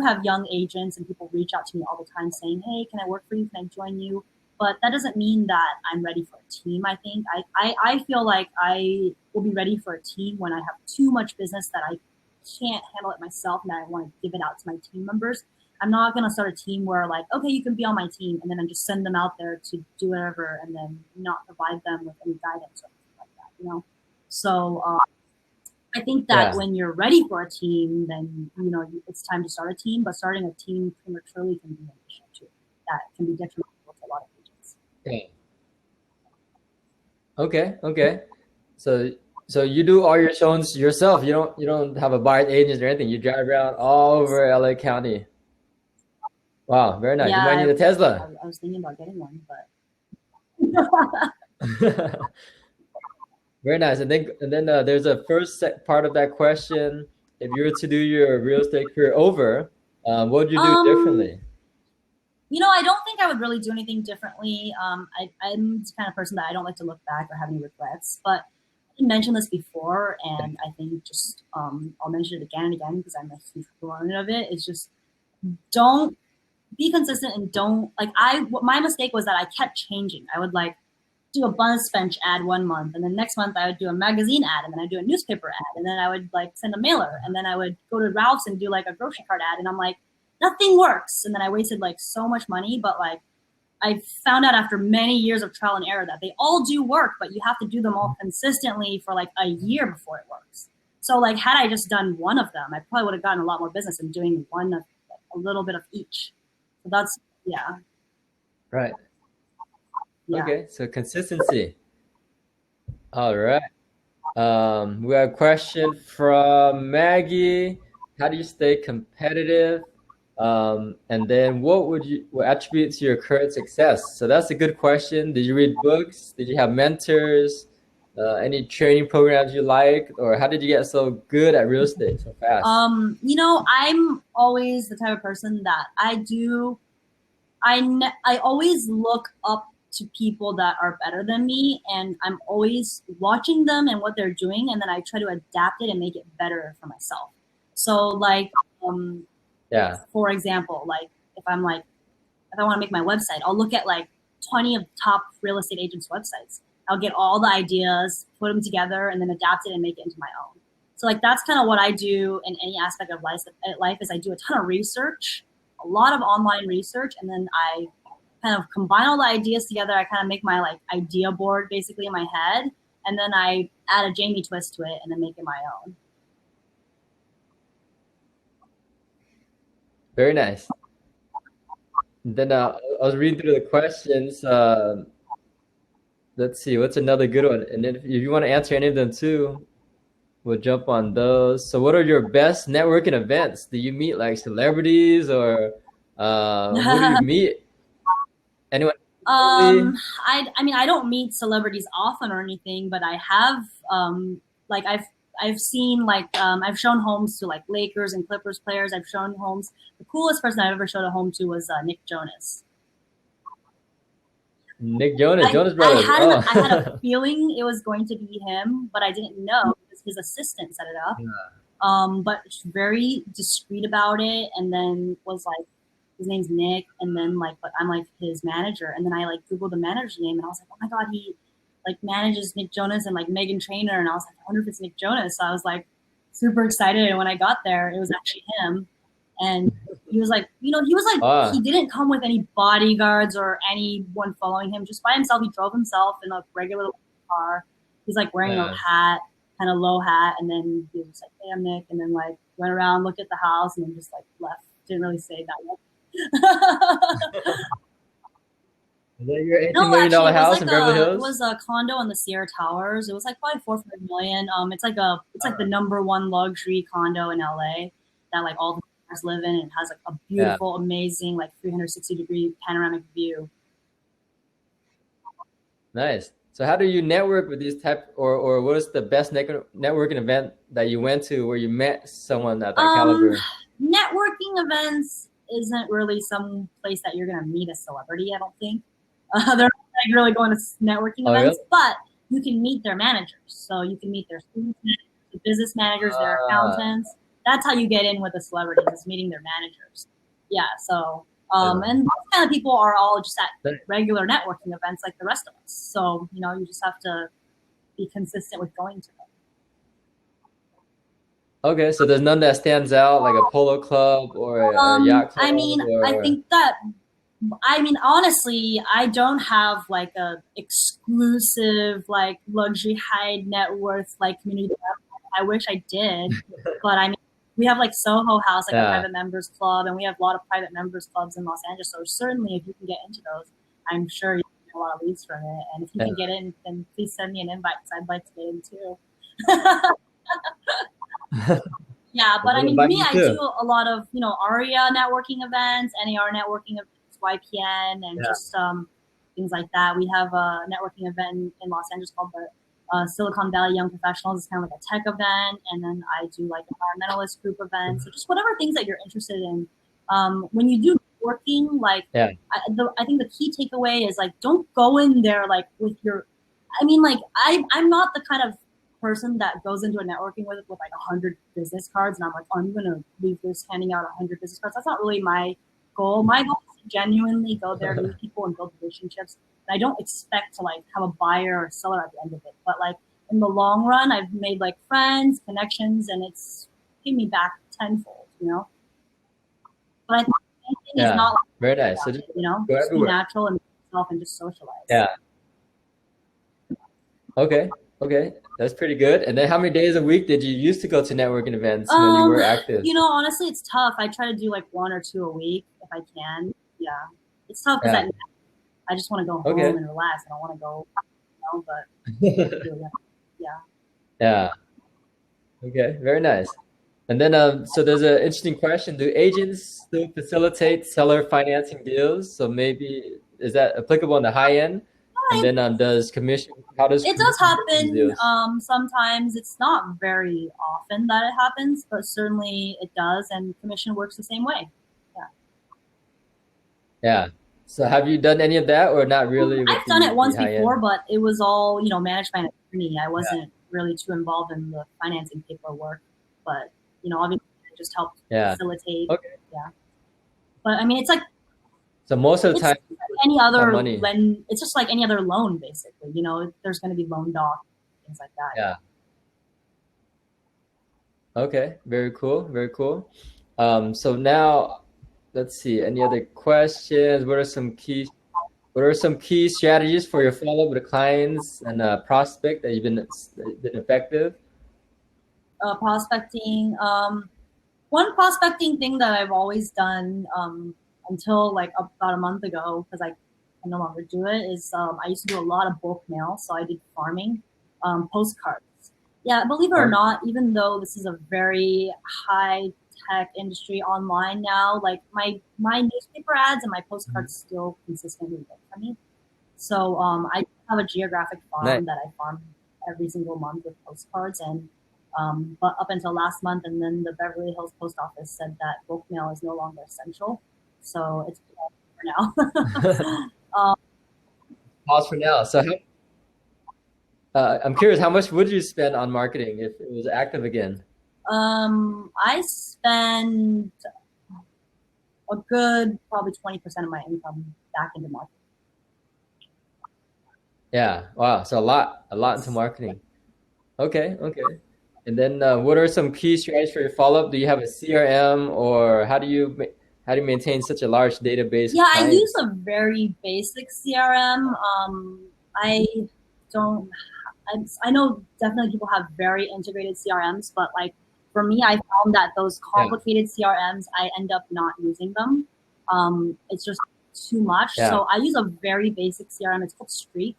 have young agents and people reach out to me all the time saying, hey, can I work for you? Can I join you? But that doesn't mean that I'm ready for a team. I think I feel like I will be ready for a team when I have too much business that I can't handle it myself and that I want to give it out to my team members. I'm not going to start a team where like, okay, you can be on my team and then I just send them out there to do whatever and then not provide them with any guidance or anything like that, you know? So I think that when you're ready for a team, then, you know, it's time to start a team, but starting a team prematurely can be an issue too. That can be detrimental to a lot of agents. Yeah. Okay. So So you do all your showings yourself. You don't have a buyer's agent or anything. You drive around all over LA County. Wow, very nice. You might Yeah, need a Tesla. I was thinking about getting one, but Very nice. And then there's a part of that question. If you were to do your real estate career over, what would you do um, differently? I don't think I would really do anything differently. I'm the kind of person that I don't like to look back or have any regrets. But I mentioned this before, and I think just I'll mention it again and again because I'm a huge proponent of it. Is just don't be consistent and don't like my mistake was that I kept changing. I would like do a bus bench ad one month, and then next month I would do a magazine ad, and then I'd do a newspaper ad, and then I would like send a mailer, and then I would go to Ralph's and do like a grocery cart ad, and I'm like, nothing works. And then I wasted like so much money, but like I found out after many years of trial and error that they all do work, but you have to do them all consistently for like a year before it works. So like had I just done one of them, I probably would have gotten a lot more business in doing one of like, a little bit of each. So that's yeah, Right. yeah. Okay. So consistency. All right. We have a question from Maggie. How do you stay competitive? And then what attributes your current success? So that's a good question. Did you read books? Did you have mentors? Any training programs you like? Or how did you get so good at real estate so fast? I'm always the type of person that I always look up to people that are better than me, and I'm always watching them and what they're doing, and then I try to adapt it and make it better for myself. So like um Yeah. for example, like if I'm like if I want to make my website, I'll look at like 20 of the top real estate agents' websites. I'll get all the ideas, put them together, and then adapt it and make it into my own. So like that's kind of what I do in any aspect of life is I do a ton of research, a lot of online research, and then I kind of combine all the ideas together. I kind of make my like idea board basically in my head, and then I add a Jamie twist to it and then make it my own. Very nice. Then I was reading through the questions. Let's see, what's another good one? And then if you want to answer any of them too, we'll jump on those. So, what are your best networking events? Do you meet like celebrities or who do you meet? Anyone Um, recently? I mean, I don't meet celebrities often or anything, but I have like I've seen like I've shown homes to like Lakers and Clippers players. I've shown homes. The coolest person I've ever showed a home to was Nick Jonas. Nick Jonas, Jonas I Brothers. had I had a Oh, feeling it was going to be him, but I didn't know because his assistant set it up. But very discreet about it, and then was like, his name's Nick, and then like, but I'm like his manager, and then I like Googled the manager's name, and I was like, oh my god, he like manages Nick Jonas and like Megan Trainor, and I was like, I wonder if it's Nick Jonas. So I was like super excited, and when I got there, it was actually him, and he was like, he ah, didn't come with any bodyguards or anyone following him, just by himself. He drove himself in a regular car. He's like wearing a yeah. hat, kind of low hat, and then he was like, "Hey, I'm Nick," and then like went around, looked at the house, and then just like left. Didn't really say that much. Is that your $18 No, million actually, dollar house in Beverly it Hills? was a condo on the Sierra Towers. It was like probably 400 million. It's like the number one luxury condo in LA that like all the stars live in. And it has like a Yeah, beautiful, amazing, like 360-degree panoramic view. nice. So, how do you network with these or what is the best networking event that you went to where you met someone at that Um, caliber? Networking events isn't really some place that you're gonna meet a celebrity. I don't think they're not like really going to networking Oh, really? events, but you can meet their managers. So you can meet their students, the business managers, their Ah, accountants. That's how you get in with a celebrity is meeting their managers. Yeah. So yeah. and those kind of people are all just at Nice. regular networking events like the rest of us. So you just have to be consistent with going to them. Okay, so there's none that stands out like a polo club or a yacht I club mean, I or think that honestly, I don't have like a exclusive, like luxury high net worth like community. I wish I did, but I mean, we have like Soho House, like a yeah. private members club, and we have a lot of private members clubs in Los Angeles. So certainly, if you can get into those, I'm sure you can get a lot of leads from it. And if you Yeah. can get in, then please send me an invite because I'd like to get in too. Yeah, but I mean, Invite me, me I too. do a lot of, ARIA networking events, NAR networking events, YPN, and Yeah. just things like that. We have a networking event in Los Angeles called the Silicon Valley Young Professionals. It's kind of like a tech event, and then I do like environmentalist group events, so just whatever things that you're interested in. When you do networking, like Yeah. I think the key takeaway is like don't go in there like with your. I mean, like I'm not the kind of person that goes into a networking with like 100 business cards and I'm like, oh, I'm gonna leave this handing out 100 business cards. That's not really my goal. My goal is to genuinely go there, meet people, and build relationships. And I don't expect to like have a buyer or seller at the end of it. But like in the long run, I've made like friends, connections, and it's paid me back tenfold. But I think the main thing is Yeah. not like, Very nice. So just go just be everywhere. natural and be yourself and just socialize. Yeah. Okay. Okay. That's pretty good. And then how many days a week did you used to go to networking events when you Um, were active? Honestly, it's tough. I try to do like one or two a week if I can. Yeah, it's tough because Yeah. I just want to go home Okay. and relax. I don't want to go, but yeah. Yeah. Okay. Very nice. And then so there's an interesting question. Do agents still facilitate seller financing deals? So maybe is that applicable on the high end? And then how does It does commission work for these happen. deals? Sometimes it's not very often that it happens, but certainly it does, and commission works the same way. Yeah. Yeah. So have you done any of that or not really with I've done it the once high before, end? but it was all, managed by an attorney. I Yeah. wasn't really too involved in the financing paperwork, but, obviously it just helped Yeah. facilitate. Okay. Yeah. But I mean, it's like So most of the it's time like any about other money. lend. It's just like any other loan, basically. There's going to be loan doc, things like that. Yeah. Okay. Very cool. Very cool. So now let's see. Any other questions? What are some key strategies for your follow-up with clients and prospect that you've been effective? Prospecting. One prospecting thing that I've always done until like about a month ago, because I no longer do it, is I used to do a lot of bulk mail. So I did farming, postcards. Yeah, believe it or Farm? not, even though this is a very high tech industry online now, like my newspaper ads and my postcards still consistently work for me. So I have a geographic Nice. farm that I farm every single month with postcards, and but up until last month, and then the Beverly Hills Post Office said that bulk mail is no longer essential, so it's for now. Pause for now. So I'm curious, how much would you spend on marketing if it was active again? I spend a good probably 20% of my income back into marketing. Yeah. Wow. So a lot into marketing. Okay. Okay. And then what are some key strategies for your follow-up? Do you have a CRM or how do you maintain such a large database Yeah, of I use clients? a very basic CRM. I don't. I know definitely people have very integrated CRMs, but like for me, I found that those Yeah. complicated CRMs, I end up not using them. It's just too much. Yeah. So I use a very basic CRM. It's called Streak,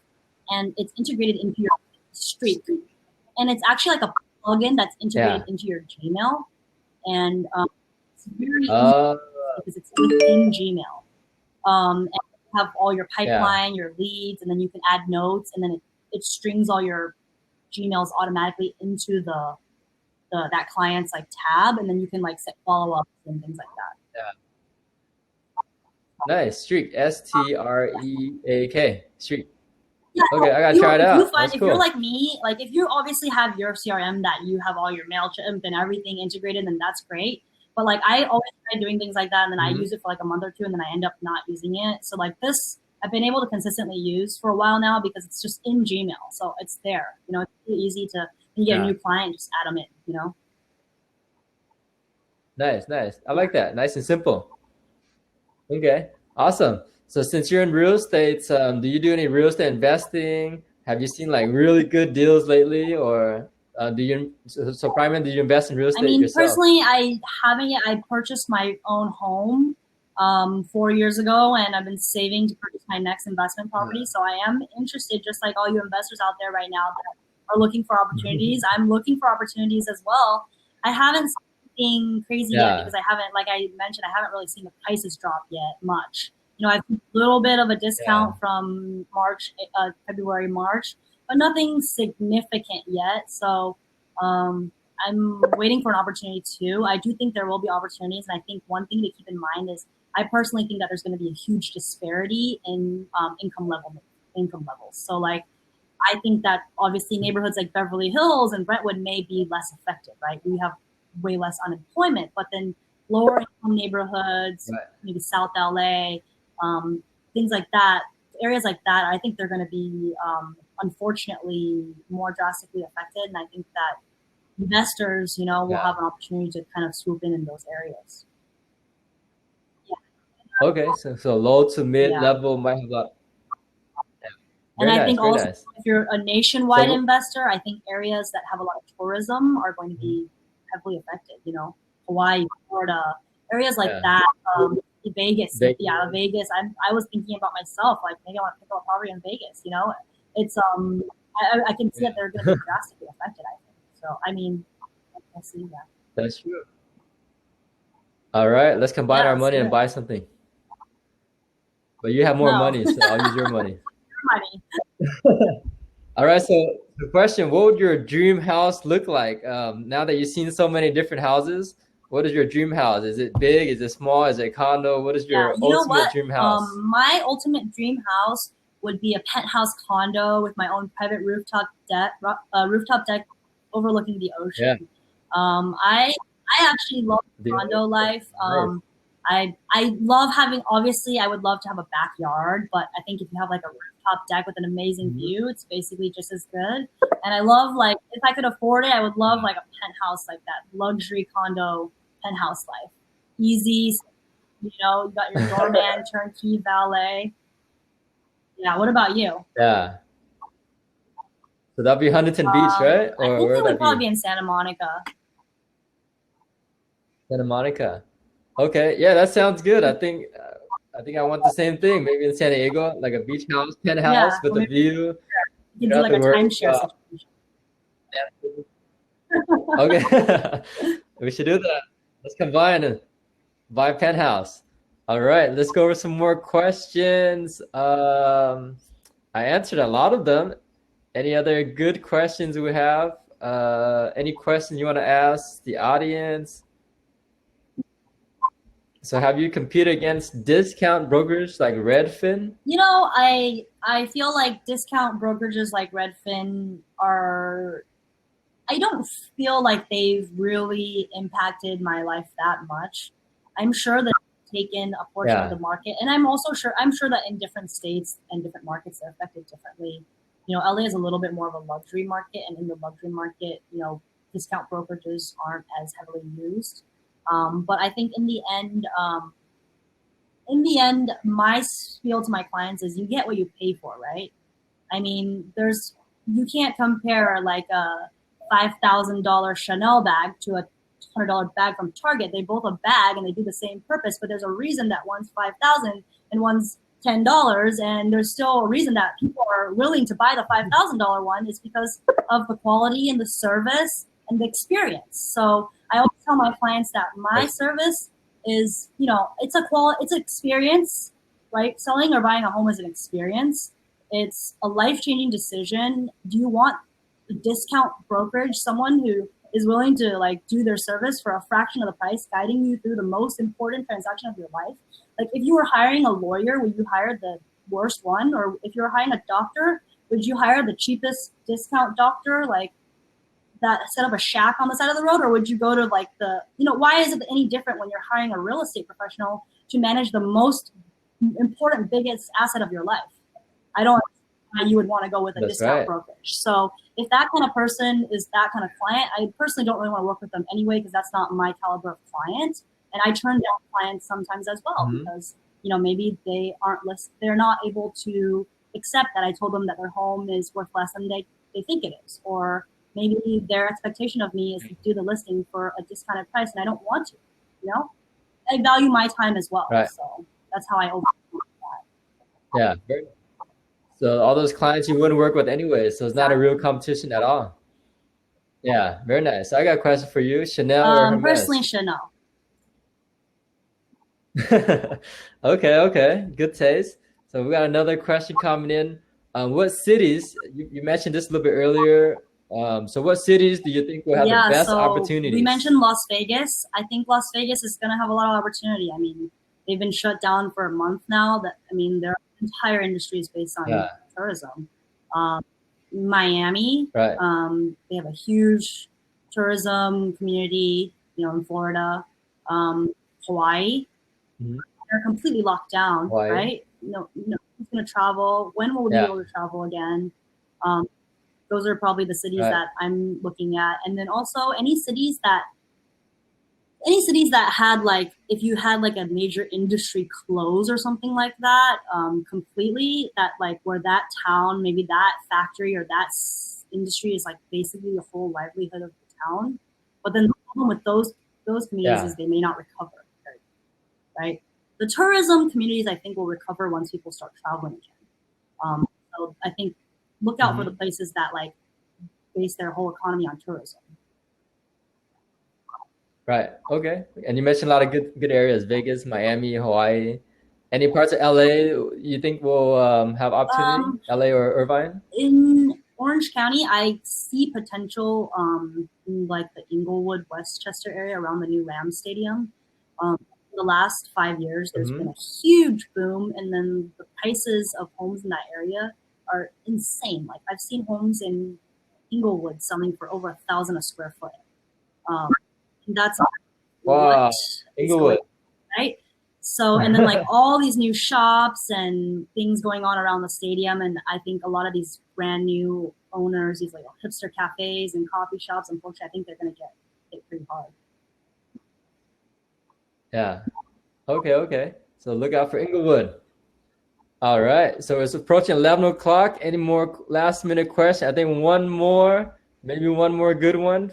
and it's integrated into your Streak, and it's actually like a plugin that's integrated Yeah. into your Gmail, and it's very easy Uh, because it's within Gmail. And you have all your yeah. pipeline, your leads, and then you can add notes, and then it strings all your Gmails automatically into the that client's like tab, and then you can like set follow ups and things like that. Yeah. Nice. Streak. Streak. Streak. Yeah, Okay, I gotta you try it if you out. find That's if you're cool. like me, like if you obviously have your CRM that you have all your Mailchimp and everything integrated, then that's great. But like I always try doing things like that, and then I Hmm. use it for like a month or two, and then I end up not using it. So like this, I've been able to consistently use for a while now because it's just in Gmail, so it's there. It's really easy to when you get a Yeah. new client, just add them in. Nice. Nice. I like that. Nice and simple. Okay, awesome. So since you're in real estate, do you do any real estate investing? Have you seen like really good deals lately, or Primon, do you invest in real I estate mean, yourself? personally, I haven't yet. I purchased my own home 4 years ago, and I've been saving to purchase my next investment property. So I am interested, just like all you investors out there right now, that are looking for opportunities. I'm looking for opportunities as well. I haven't seen anything crazy yet because I haven't, like I mentioned, I haven't really seen the prices drop yet much. I've seen a little bit of a discount from February, March, but nothing significant yet. So I'm waiting for an opportunity too. I do think there will be opportunities, and I think one thing to keep in mind is I personally think that there's going to be a huge disparity in income levels. So like, I think that obviously neighborhoods like Beverly Hills and Brentwood may be less affected, right? We have way less unemployment, but then lower income neighborhoods, maybe South LA, things like that, areas like that, I think they're going to be, unfortunately, more drastically affected. And I think that investors, will have an opportunity to kind of swoop in those areas. Yeah. Okay, so low to mid level might have a. And I think also if you're a nationwide investor, I think areas that have a lot of tourism are going to be heavily affected. Hawaii, Florida, areas like that. Vegas. Vegas. I was thinking about myself, like maybe I want to pick up a property in Vegas. It's I can see that they're going to be drastically affected. I think so. I mean, I see that. That's true. All right, let's combine our money and buy something. But you have more money, so I'll use your money. All right, so the question: what would your dream house look like? Now that you've seen so many different houses, what is your dream house? Is it big? Is it small? Is it a condo? What is your ultimate dream house? My ultimate dream house would be a penthouse condo with my own private rooftop deck overlooking the ocean. Yeah. I actually love condo life. I love having, obviously I would love to have a backyard, but I think if you have like a rooftop deck with an amazing view, it's basically just as good. And I love, like, if I could afford it, I would love like a penthouse, like that luxury condo penthouse life. Easy, you got your doorman, turnkey, valet. Yeah. What about you? Yeah. So that'd be Huntington Beach, right? Or I think it would probably be in Santa Monica. Santa Monica. Okay, yeah, that sounds good. I think I want the same thing. Maybe in San Diego, like a beach house, penthouse with a view. You do like a timeshare situation. Okay, we should do that. Let's combine and buy a penthouse. All right, let's go over some more questions. I answered a lot of them. Any other good questions we have? Any questions you want to ask the audience? So have you competed against discount brokers like Redfin? I feel like discount brokerages like Redfin I don't feel like they've really impacted my life that much. I'm sure that they've taken a portion of the market. And I'm sure that in different states and different markets, they're affected differently. LA is a little bit more of a luxury market, and in the luxury market, discount brokerages aren't as heavily used. But I think in the end, my spiel to my clients is you get what you pay for, right? I mean, you can't compare like a $5,000 Chanel bag to a $100 bag from Target. They both a bag and they do the same purpose, but there's a reason that one's $5,000 and one's $10, and there's still a reason that people are willing to buy the $5,000 one is because of the quality and the service and the experience. So I always tell my clients that my service is, it's an experience, right? Selling or buying a home is an experience. It's a life-changing decision. Do you want a discount brokerage, someone who is willing to like do their service for a fraction of the price, guiding you through the most important transaction of your life? Like if you were hiring a lawyer, would you hire the worst one? Or if you were hiring a doctor, would you hire the cheapest discount doctor? Like that set up a shack on the side of the road, or would you go to like why is it any different when you're hiring a real estate professional to manage the most important, biggest asset of your life? I don't know why you would want to go with a discount brokerage. So if that kind of person is that kind of client, I personally don't really want to work with them anyway, because that's not my caliber of client. And I turn down clients sometimes as well, because, maybe they're not able to accept that I told them that their home is worth less than they think it is, or maybe their expectation of me is to do the listing for a discounted price, and I don't want to. I value my time as well. Right. So that's how I overcome that. Yeah. So all those clients you wouldn't work with anyway. So it's not a real competition at all. Yeah, very nice. So I got a question for you, Chanel or Personally, Hermes? Chanel. Okay, okay, good taste. So we got another question coming in. What cities, you mentioned this a little bit earlier. So what cities do you think will have the Yeah, best so we opportunities? mentioned Las Vegas. I think Las Vegas is going to have a lot of opportunity. I mean, they've been shut down for a month now. That I mean, their entire industry is based on Yeah, tourism. Um, Miami, right. they have a huge tourism community. You know, in Florida, Hawaii, Mhm. they're completely locked down, Hawaii. right? No one's going to travel. When will we be Yeah, able to travel again? Um, those are probably the cities right. that I'm looking at, and then also any cities that had like if you had like a major industry close or something like that completely that like where that town maybe that factory or that industry is like basically the whole livelihood of the town, but then the problem with those communities Yeah. is they may not recover, right? The tourism communities I think will recover once people start traveling again. So I think look out for the Hmm. places that like base their whole economy on tourism. Right. Okay. And you mentioned a lot of good areas: Vegas, Miami, Hawaii. Any parts of LA you think will have opportunity? um, LA or Irvine? in Orange County, I see potential in like the Inglewood, Westchester area around the new Rams Stadium. In the last 5 years, there's been Hmm. a huge boom, and then the prices of homes in that area are insane. Like I've seen homes in Inglewood selling for over 1,000 a square foot. Um, and that's what Wow. is going Inglewood. on, right? So, and then like all these new shops and things going on around the stadium. And I think a lot of these brand new owners, these like hipster cafes and coffee shops, unfortunately, I think they're going to get hit pretty hard. Yeah. Okay, okay. So look out for Inglewood. All right. So it's approaching 11 o'clock. Any more last minute question? I think one more, maybe one more good one.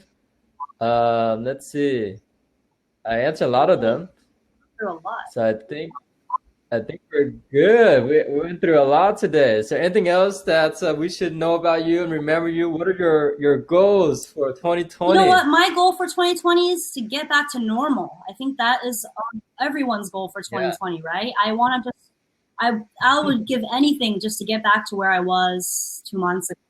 Let's see. I answered a lot of Okay, them. through a lot. So I think we're good. We went through a lot today. Is there anything else that we should know about you and remember you? What are your goals for You know what? 2020? My goal for 2020 is to get back to normal. I think that is everyone's goal for Yeah. 2020, right? I want to just, I would give anything just to get back to where I was 2 months ago.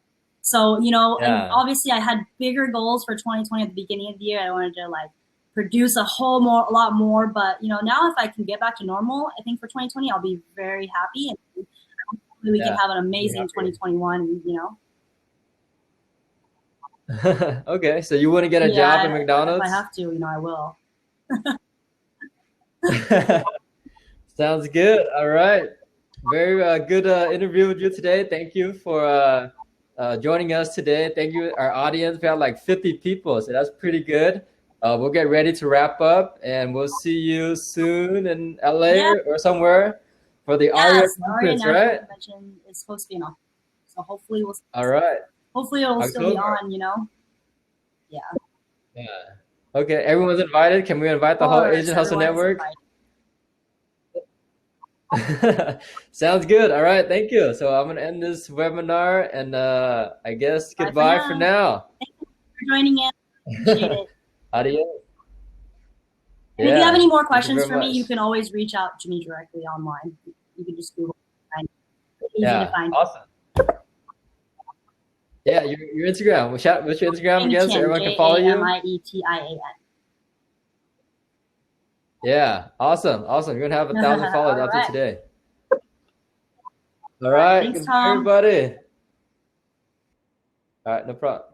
So, and Yeah. obviously I had bigger goals for 2020 at the beginning of the year. I wanted to like produce a lot more, but now if I can get back to normal, I think for 2020 I'll be very happy and hopefully we can Yeah. have an Be amazing happier. 2021. Okay. So you wouldn't get a job at Yeah, if I McDonald's? have to, I will. Sounds good. All right. Very good interview with you today. Thank you for joining us today. Thank you, our audience. We have like 50 people, so that's pretty good. We'll get ready to wrap up, and we'll see you soon in LA Yeah, or somewhere for the ARIA yes, the Arya conference, National right? Convention is supposed to be in October. So All right, hopefully it'll still be October. on. Yeah, of Yeah. Okay, everyone's invited. Can we invite the whole course, Asian Hustle everyone is Network? invited. Sounds good. All right, thank you. So I'm gonna end this webinar, and I guess Bye for goodbye for now. now. Thank you for joining in. Appreciate it. Adios. And if you have Yeah, any more thank you questions very for me, much. you can always reach out to me directly online. You can just Google me. It's easy to Yeah, find. awesome. Yeah, your Instagram. What's your Instagram Jamie again so Tian, everyone can follow you? JAMIETIAN. Yeah, awesome, awesome. You're gonna have 1,000 followers All after right. today. All All right. right, Thanks, goodbye, Tom. everybody. All right, no problem.